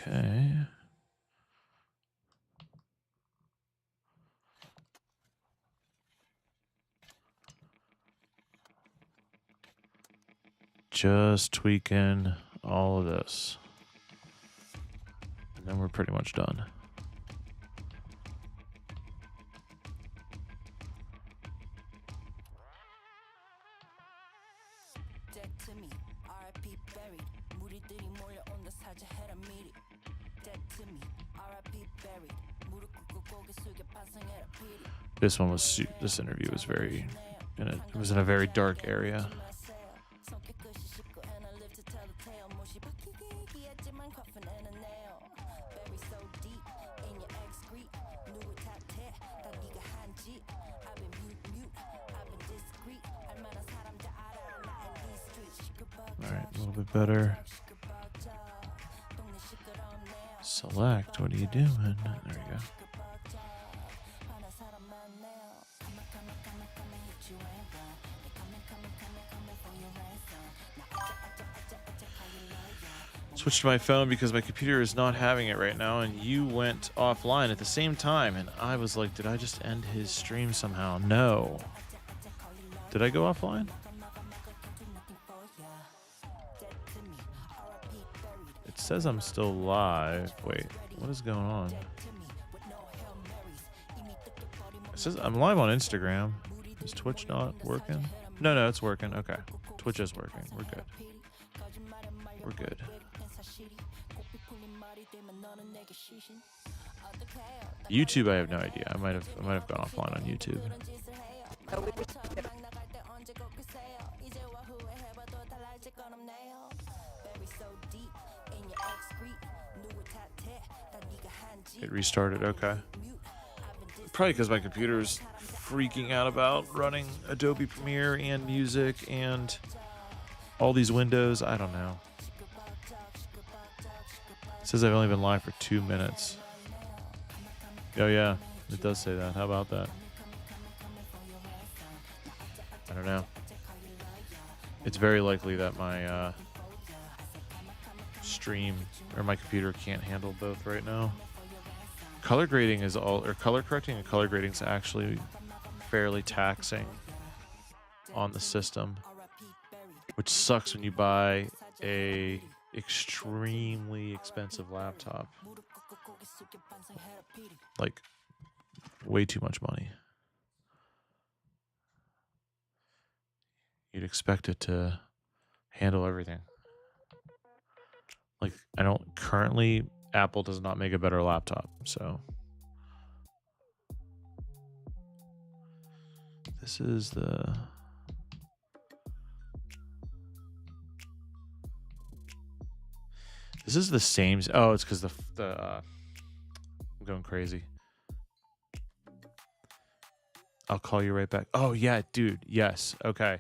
Okay. Just tweaking all of this. And then we're pretty much done. This one was this interview was it was in a very dark area. All right, a little bit better. Select. What are you doing? There we go. Switched to my phone because my computer is not having it right now, and you went offline at the same time, and I was like, did I just end his stream somehow? No. Did I go offline? It says I'm still live. Wait, what is going on? It says I'm live on Instagram. Is Twitch not working? No, it's working. Okay. Twitch is working. We're good. We're good. YouTube, I have no idea. I might have gone offline on YouTube. It restarted. Okay. Probably because my computer's freaking out about running Adobe Premiere and music and all these windows. I don't know. It says I've only been live for 2 minutes. Oh yeah, it does say that. How about that? I don't know. It's very likely that my stream or my computer can't handle both right now. Color grading is color correcting and color grading is actually fairly taxing on the system, which sucks when you buy a extremely expensive laptop. Like, way too much money. You'd expect it to handle everything. Like, I don't currently, Apple does not make a better laptop, so. This is the. This is the same. Oh, it's because I'm going crazy. I'll call you right back. Oh yeah, dude. Yes. Okay.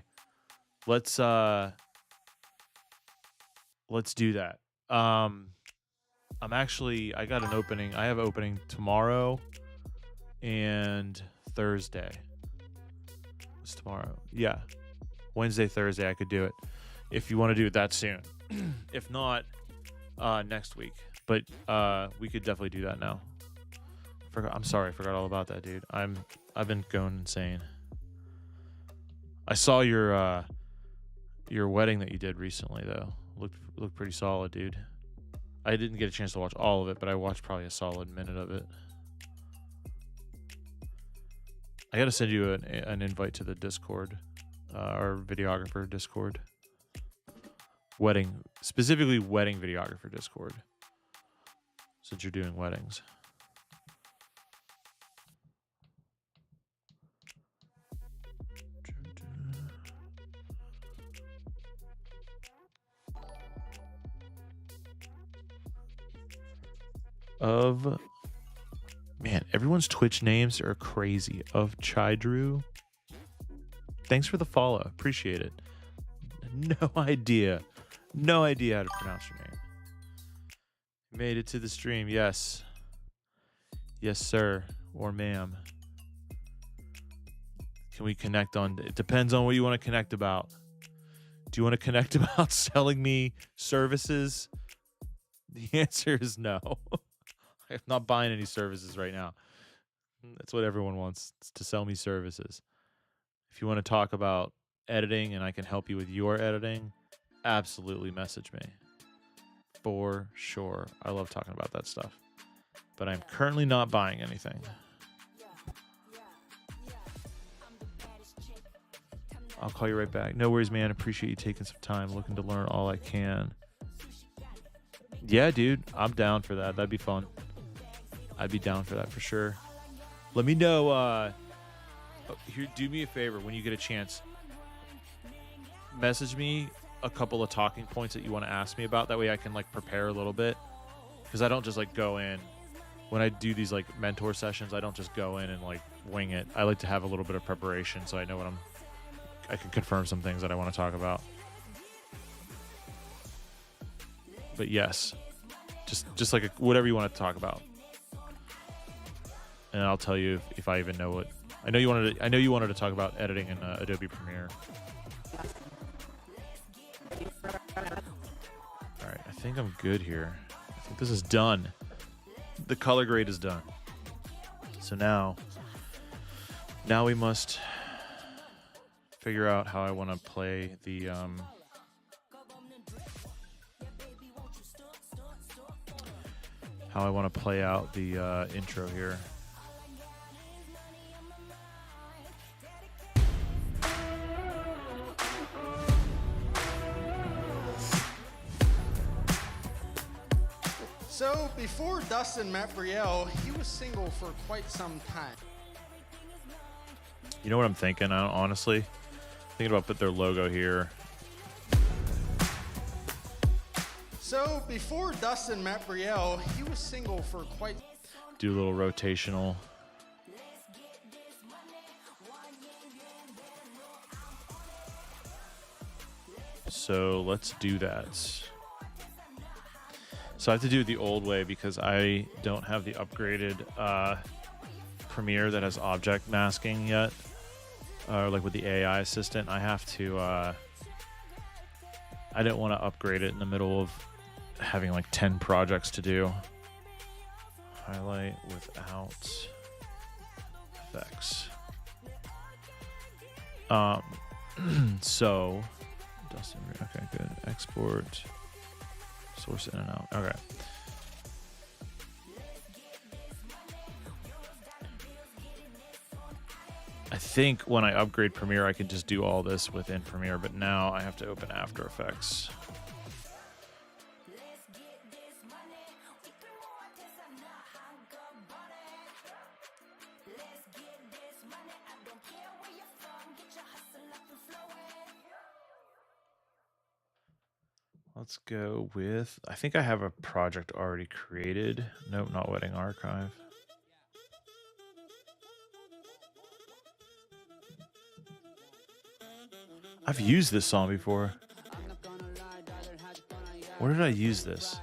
Let's do that. I got an opening. I have opening tomorrow and Thursday. It's tomorrow. Yeah. Wednesday, Thursday, I could do it. If you want to do it that soon. If not, next week. But we could definitely do that now. I'm sorry, I forgot all about that, dude. I've been going insane. I saw your wedding that you did recently though. Looked pretty solid, dude. I didn't get a chance to watch all of it, but I watched probably a solid minute of it. I gotta send you an invite to the Discord, our videographer Discord. Specifically wedding videographer Discord, since you're doing weddings. Man, everyone's Twitch names are crazy. Of Chidrew. Thanks for the follow. Appreciate it. No idea how to pronounce your name. Made it to the stream. Yes, sir or ma'am. Can we connect on? It depends on what you want to connect about. Do you want to connect about selling me services? The answer is no. I'm not buying any services right now. That's what everyone wants, to sell me services. If you want to talk about editing and I can help you with your editing, absolutely message me. For sure. I love talking about that stuff. But I'm currently not buying anything. I'll call you right back. No worries, man. Appreciate you taking some time. Looking to learn all I can. Yeah, dude. I'm down for that. That'd be fun. I'd be down for that for sure. Let me know. Here, do me a favor when you get a chance. Message me a couple of talking points that you want to ask me about. That way I can like prepare a little bit. Because I don't just like go in. When I do these like mentor sessions, I don't just go in and like wing it. I like to have a little bit of preparation so I know what I can confirm some things that I want to talk about. But yes, just like whatever you want to talk about. And I'll tell you if I even know what. I know you wanted to talk about editing in Adobe Premiere. All right, I think I'm good here. I think this is done. The color grade is done. So now we must figure out how I want to play the how I want to play out the intro here. So, before Dustin met Brielle, he was single for quite some time. You know what I'm thinking? Honestly, thinking about put their logo here. So, before Dustin met Brielle, he was single for quite. Do a little rotational. So let's do that. So I have to do it the old way because I don't have the upgraded Premiere that has object masking yet. Like with the AI assistant, I have to, I didn't want to upgrade it in the middle of having like 10 projects to do. Highlight without effects. So, Dustin, okay, good. Export, source in and out. Okay. I think when I upgrade Premiere, I can just do all this within Premiere, but now I have to open After Effects. Let's go with, I think I have a project already created. Nope, not Wedding Archive. I've used this song before. Where did I use this?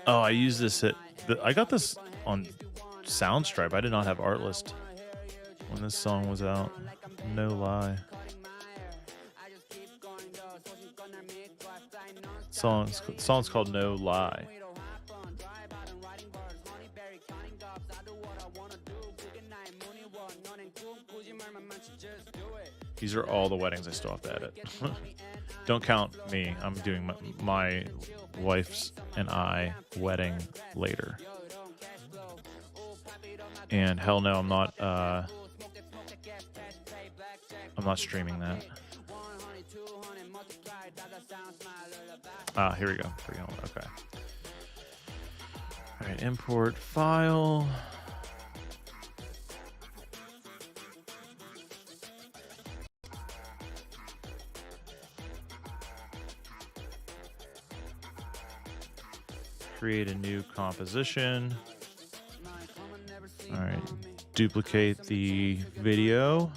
Oh, I used this at, I got this on Soundstripe. I did not have Artlist when this song was out. No lie. Song's called No Lie. These are all the weddings I still have to edit. Don't count me. I'm doing my wife's and I wedding later. And hell no, I'm not streaming that. Ah, here we go. Okay. All right, import file. Create a new composition. All right, duplicate the video.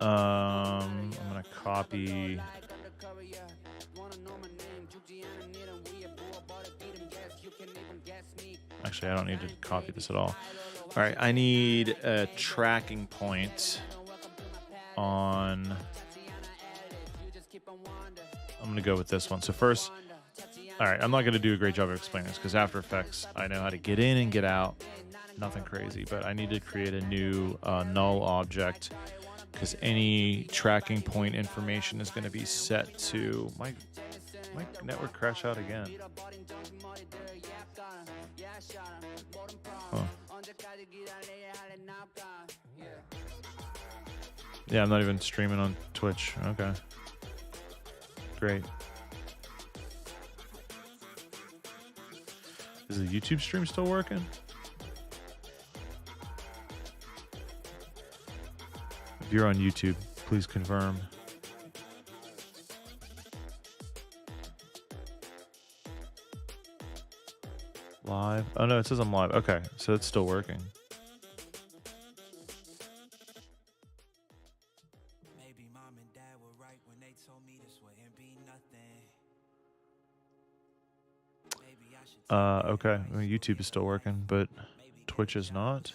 I'm gonna copy. Actually, I don't need to copy this at all. All right, I need a tracking point on. I'm gonna go with this one. So first, all right, I'm not gonna do a great job of explaining this because After Effects, I know how to get in and get out. Nothing crazy, but I need to create a new null object because any tracking point information is going to be set to my network crash out again. Huh. Yeah, I'm not even streaming on Twitch. Okay. Great. Is the YouTube stream still working? If you're on YouTube, please confirm. Live? Oh no, it says I'm live. Okay, so it's still working. Maybe mom and dad were right when they told me this wouldn't be nothing. Maybe I should Okay. I mean, YouTube is still working, but Twitch is not.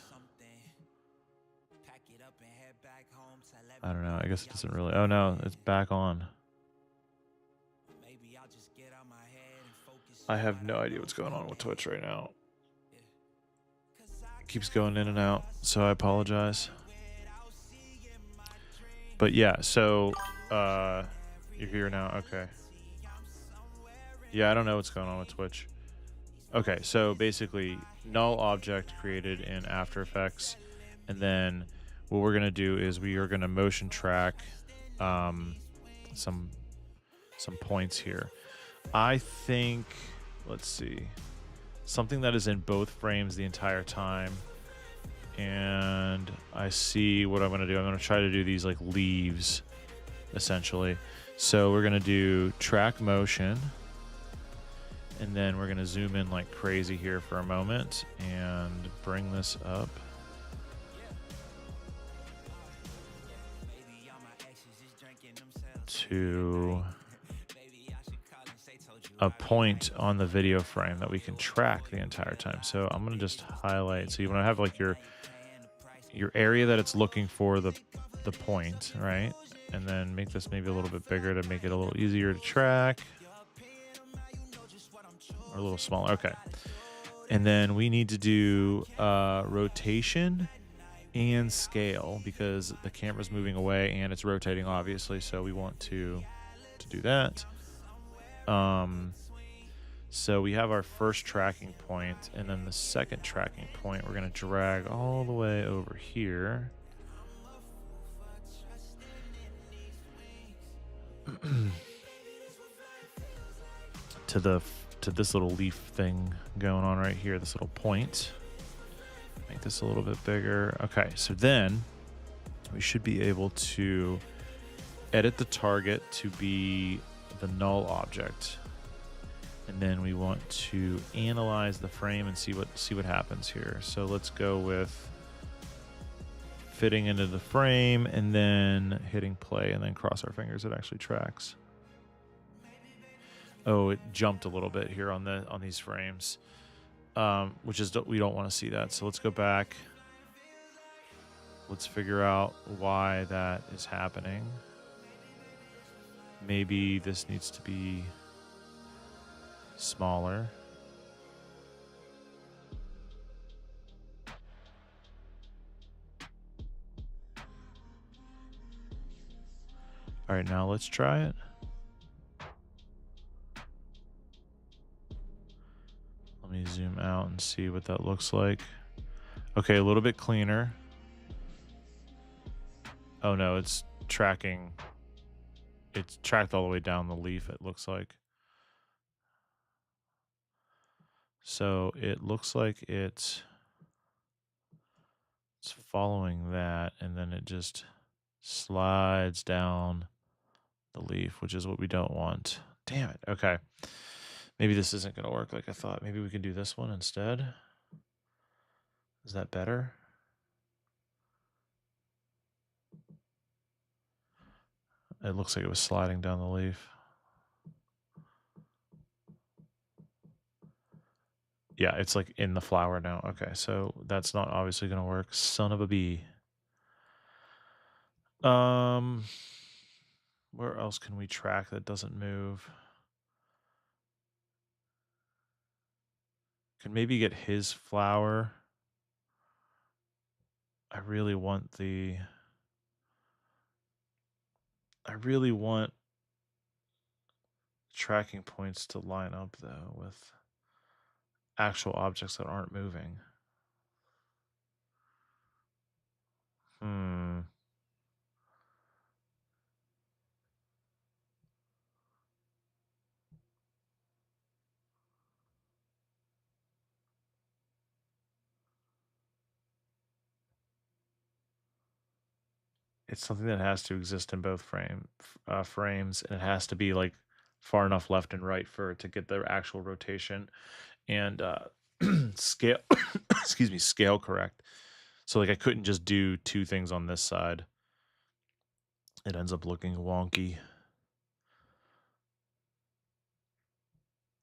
I don't know. I guess it doesn't really. Oh no, it's back on. I have no idea what's going on with Twitch right now. It keeps going in and out, so I apologize. But yeah, so you're here now. Okay. Yeah, I don't know what's going on with Twitch. Okay, so basically, null object created in After Effects, and then what we're gonna do is we are gonna motion track some points here. I think, let's see, something that is in both frames the entire time. And I see what I'm gonna do. I'm gonna try to do these like leaves, essentially. So we're gonna do track motion, and then we're gonna zoom in like crazy here for a moment and bring this up. to a point on the video frame that we can track the entire time. So I'm going to just highlight. So you want to have like your area that it's looking for the point, right? And then make this maybe a little bit bigger to make it a little easier to track. Or a little smaller. Okay. And then we need to do rotation and scale because the camera's moving away and it's rotating, obviously. So we want to do that. So we have our first tracking point, and then the second tracking point we're going to drag all the way over here. to this little leaf thing going on right here, this little point. Make this a little bit bigger. Okay, so then we should be able to edit the target to be the null object. And then we want to analyze the frame and see what happens here. So let's go with fitting into the frame and then hitting play and then cross our fingers it actually tracks. Oh, it jumped a little bit here on these frames, which is, we don't want to see that. So let's go back. Let's figure out why that is happening. Maybe this needs to be smaller. All right, now let's try it. Let me zoom out and see what that looks like. Okay, a little bit cleaner. Oh no, it's tracking. It's tracked all the way down the leaf, it looks like. So it looks like it's following that, and then it just slides down the leaf, which is what we don't want. Damn it. Okay. Maybe this isn't going to work like I thought. Maybe we can do this one instead. Is that better? It looks like it was sliding down the leaf. Yeah, it's like in the flower now. Okay, so that's not obviously going to work. Son of a bee. Where else can we track that doesn't move? Can maybe get his flower. I really want tracking points to line up though with actual objects that aren't moving. It's something that has to exist in both frames, and it has to be like far enough left and right for it to get the actual rotation and scale excuse me, scale correct. So like I couldn't just do two things on this side. It ends up looking wonky.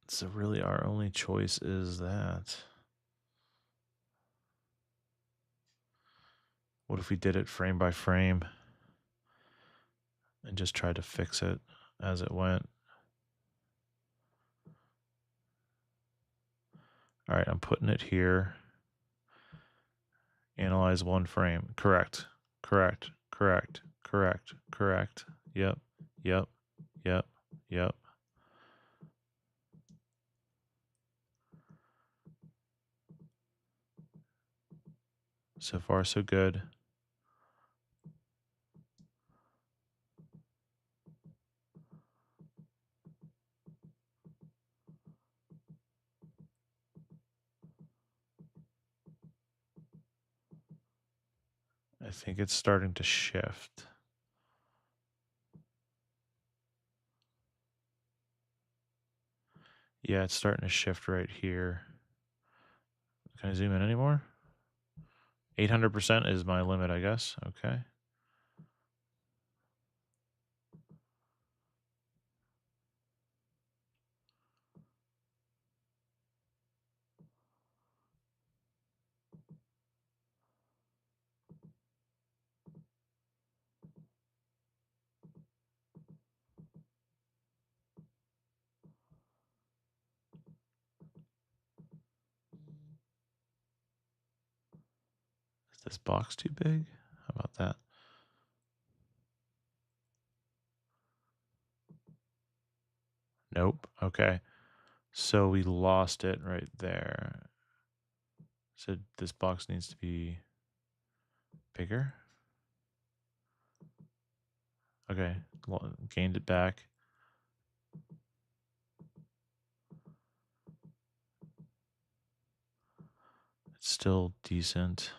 So really our only choice is that. What if we did it frame by frame and just tried to fix it as it went? All right, I'm putting it here. Analyze one frame. Correct. Correct. Correct. Correct. Correct. Yep. Yep. Yep. Yep. So far, so good. I think it's starting to shift. Yeah, it's starting to shift right here. Can I zoom in anymore? 800% is my limit, I guess. Okay. this box too big? How about that? Nope. Okay. So we lost it right there. So this box needs to be bigger. Okay. Gained it back. It's still decent.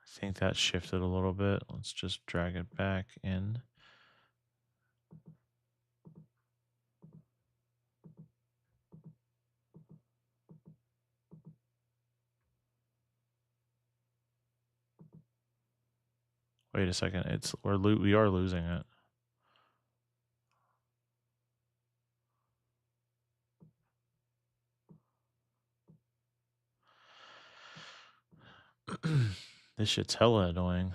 I think that shifted a little bit. Let's just drag it back in. Wait a second. We are losing it. This shit's hella annoying.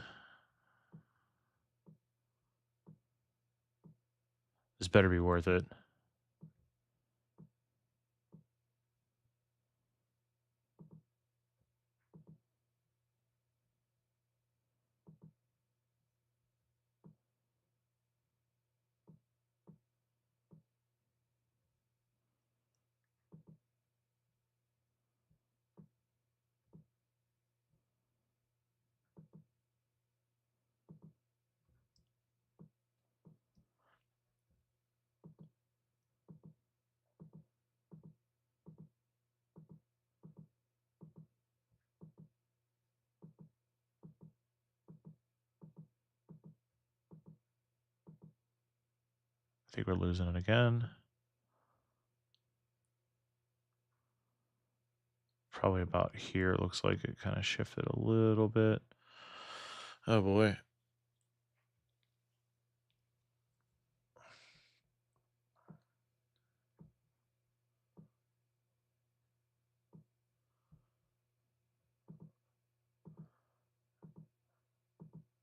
This better be worth it. I think we're losing it again. Probably about here. It looks like it kind of shifted a little bit. Oh boy.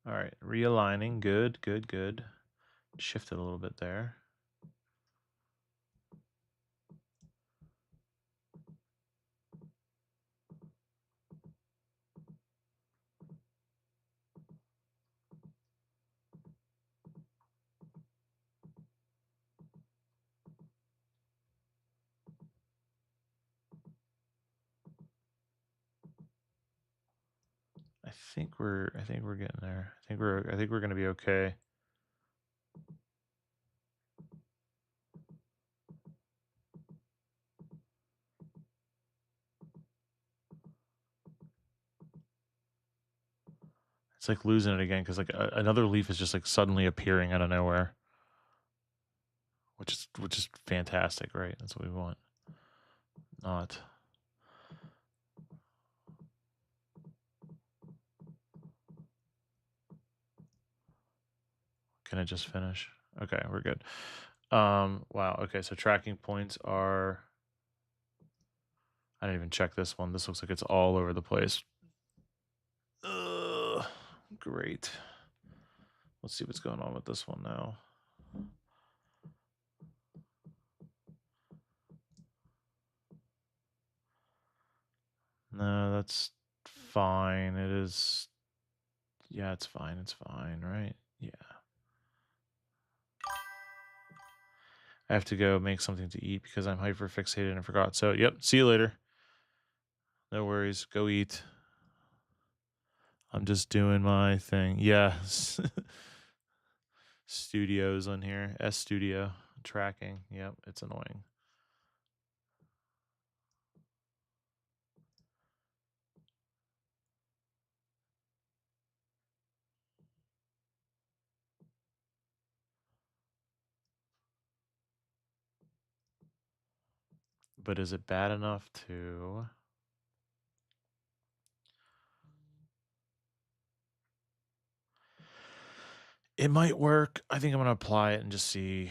All right, realigning. Good, good, good. Shifted a little bit there. I think we're getting there. I think we're gonna be okay. It's like losing it again because like another leaf is just like suddenly appearing out of nowhere, which is fantastic, right? That's what we want. Not. Can I just finish? Okay, we're good. Wow. Okay, so tracking points are. I didn't even check this one. This looks like it's all over the place. Ugh, great. Let's see what's going on with this one now. No, that's fine. It is. Yeah, it's fine. It's fine, right? Yeah. I have to go make something to eat because I'm hyper fixated and forgot. So, yep. See you later. No worries. Go eat. I'm just doing my thing. Yeah. Studios on here. S Studio. Tracking. Yep. It's annoying. But is it bad enough to. It might work. I think I'm going to apply it and just see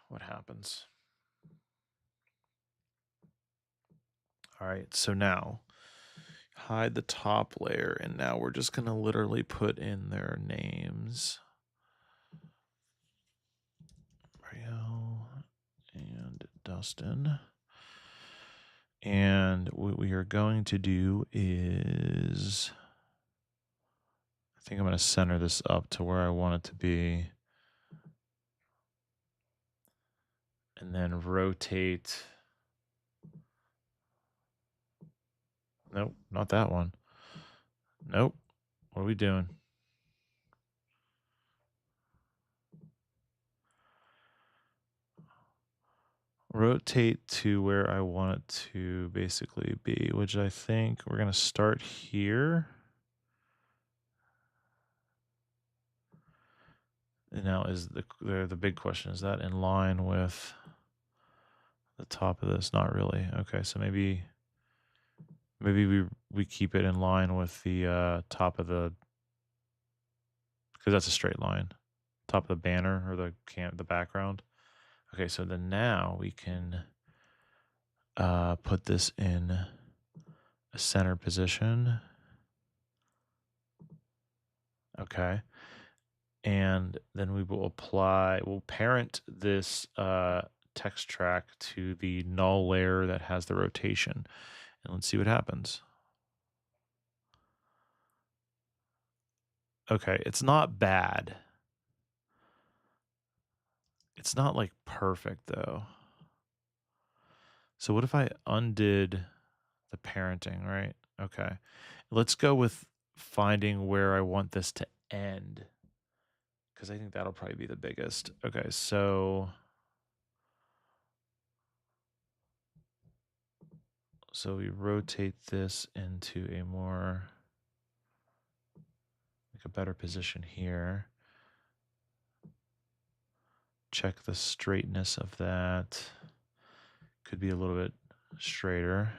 what happens. All right. So now hide the top layer. And now we're just going to literally put in their names. Mario and Dustin. And what we are going to do is, I think I'm going to center this up to where I want it to be. And then rotate. Nope, not that one. Nope. What are we doing? Rotate to where I want it to basically be, which I think we're going to start here. And now is the big question, is that in line with the top of this? Not really. Okay, so maybe we keep it in line with the top of the, because that's a straight line. Top of the banner or the background. Okay, so then now we can put this in a center position. Okay. And then we'll parent this text track to the null layer that has the rotation. And let's see what happens. Okay, it's not bad. It's not like perfect though. So what if I undid the parenting, right? Okay. Let's go with finding where I want this to end, because I think that'll probably be the biggest. Okay, so we rotate this into a more, like a better position here. Check the straightness of that. Could be a little bit straighter.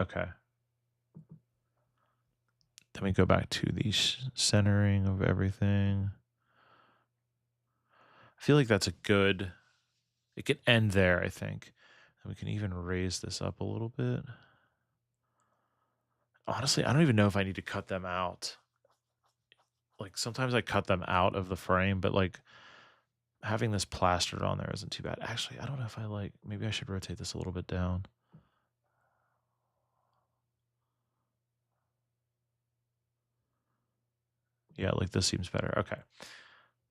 Okay. Then we go back to the centering of everything. I feel like that's a good, it can end there, I think. And we can even raise this up a little bit. Honestly, I don't even know if I need to cut them out. Like sometimes I cut them out of the frame, but like having this plastered on there isn't too bad. Actually, I don't know if I like, maybe I should rotate this a little bit down. Yeah, like this seems better. Okay.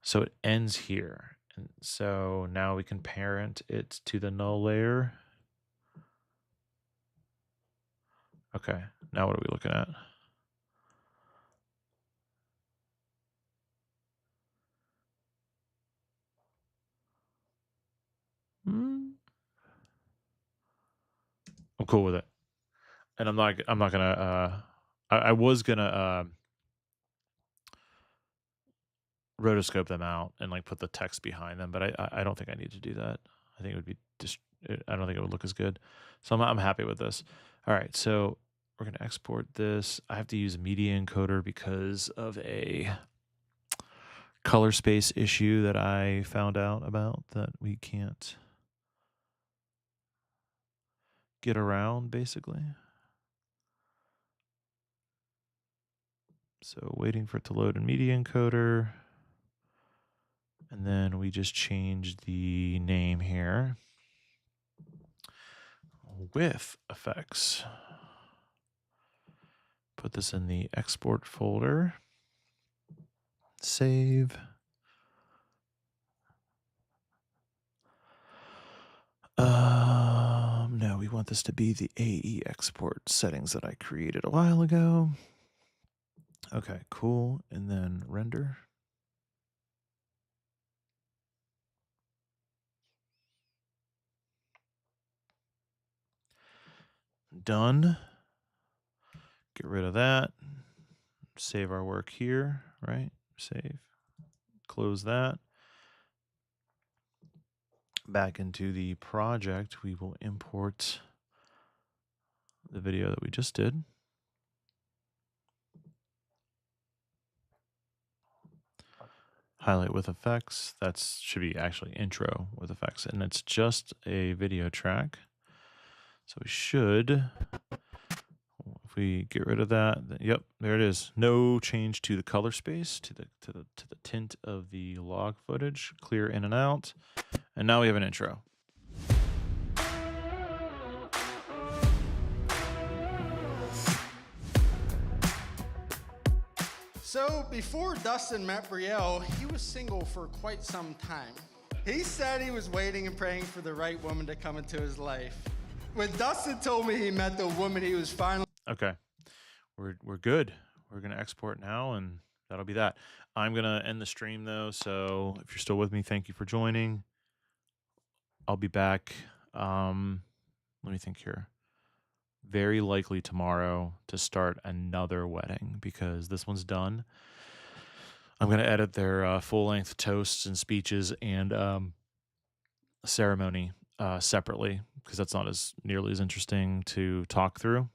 So it ends here. And so now we can parent it to the null layer. Okay. Now what are we looking at? I'm cool with it. And I'm not gonna I was gonna rotoscope them out and like put the text behind them, but I don't think I need to do that. I think it would be just, I don't think it would look as good. So I'm happy with this. All right, so we're gonna export this. I have to use a media encoder because of a color space issue that I found out about that we can't get around basically. So waiting for it to load in media encoder. And then we just changed the name here. With effects. Put this in the export folder. Save. No, we want this to be the AE export settings that I created a while ago. Okay, cool. And then render. Done. Get rid of that. Save our work here, right? Save. Close that. Back into the project, we will import the video that we just did. Highlight with effects. That should be actually intro with effects, and it's just a video track. So we should, if we get rid of that, then, yep, there it is. No change to the color space, to the tint of the log footage. Clear in and out, And now we have an intro. So before Dustin met Brielle, he was single for quite some time. He said he was waiting and praying for the right woman to come into his life. When Dustin told me he met the woman he was finally... Okay. We're good. We're going to export now, and that'll be that. I'm going to end the stream, though, so if you're still with me, thank you for joining. I'll be back. Let me think here. Very likely tomorrow to start another wedding because this one's done. I'm going to edit their full-length toasts and speeches and ceremony separately because that's not as nearly as interesting to talk through.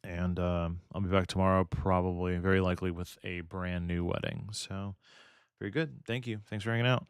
And I'll be back tomorrow, probably, very likely with a brand new wedding. So very good. Thank you. Thanks for hanging out.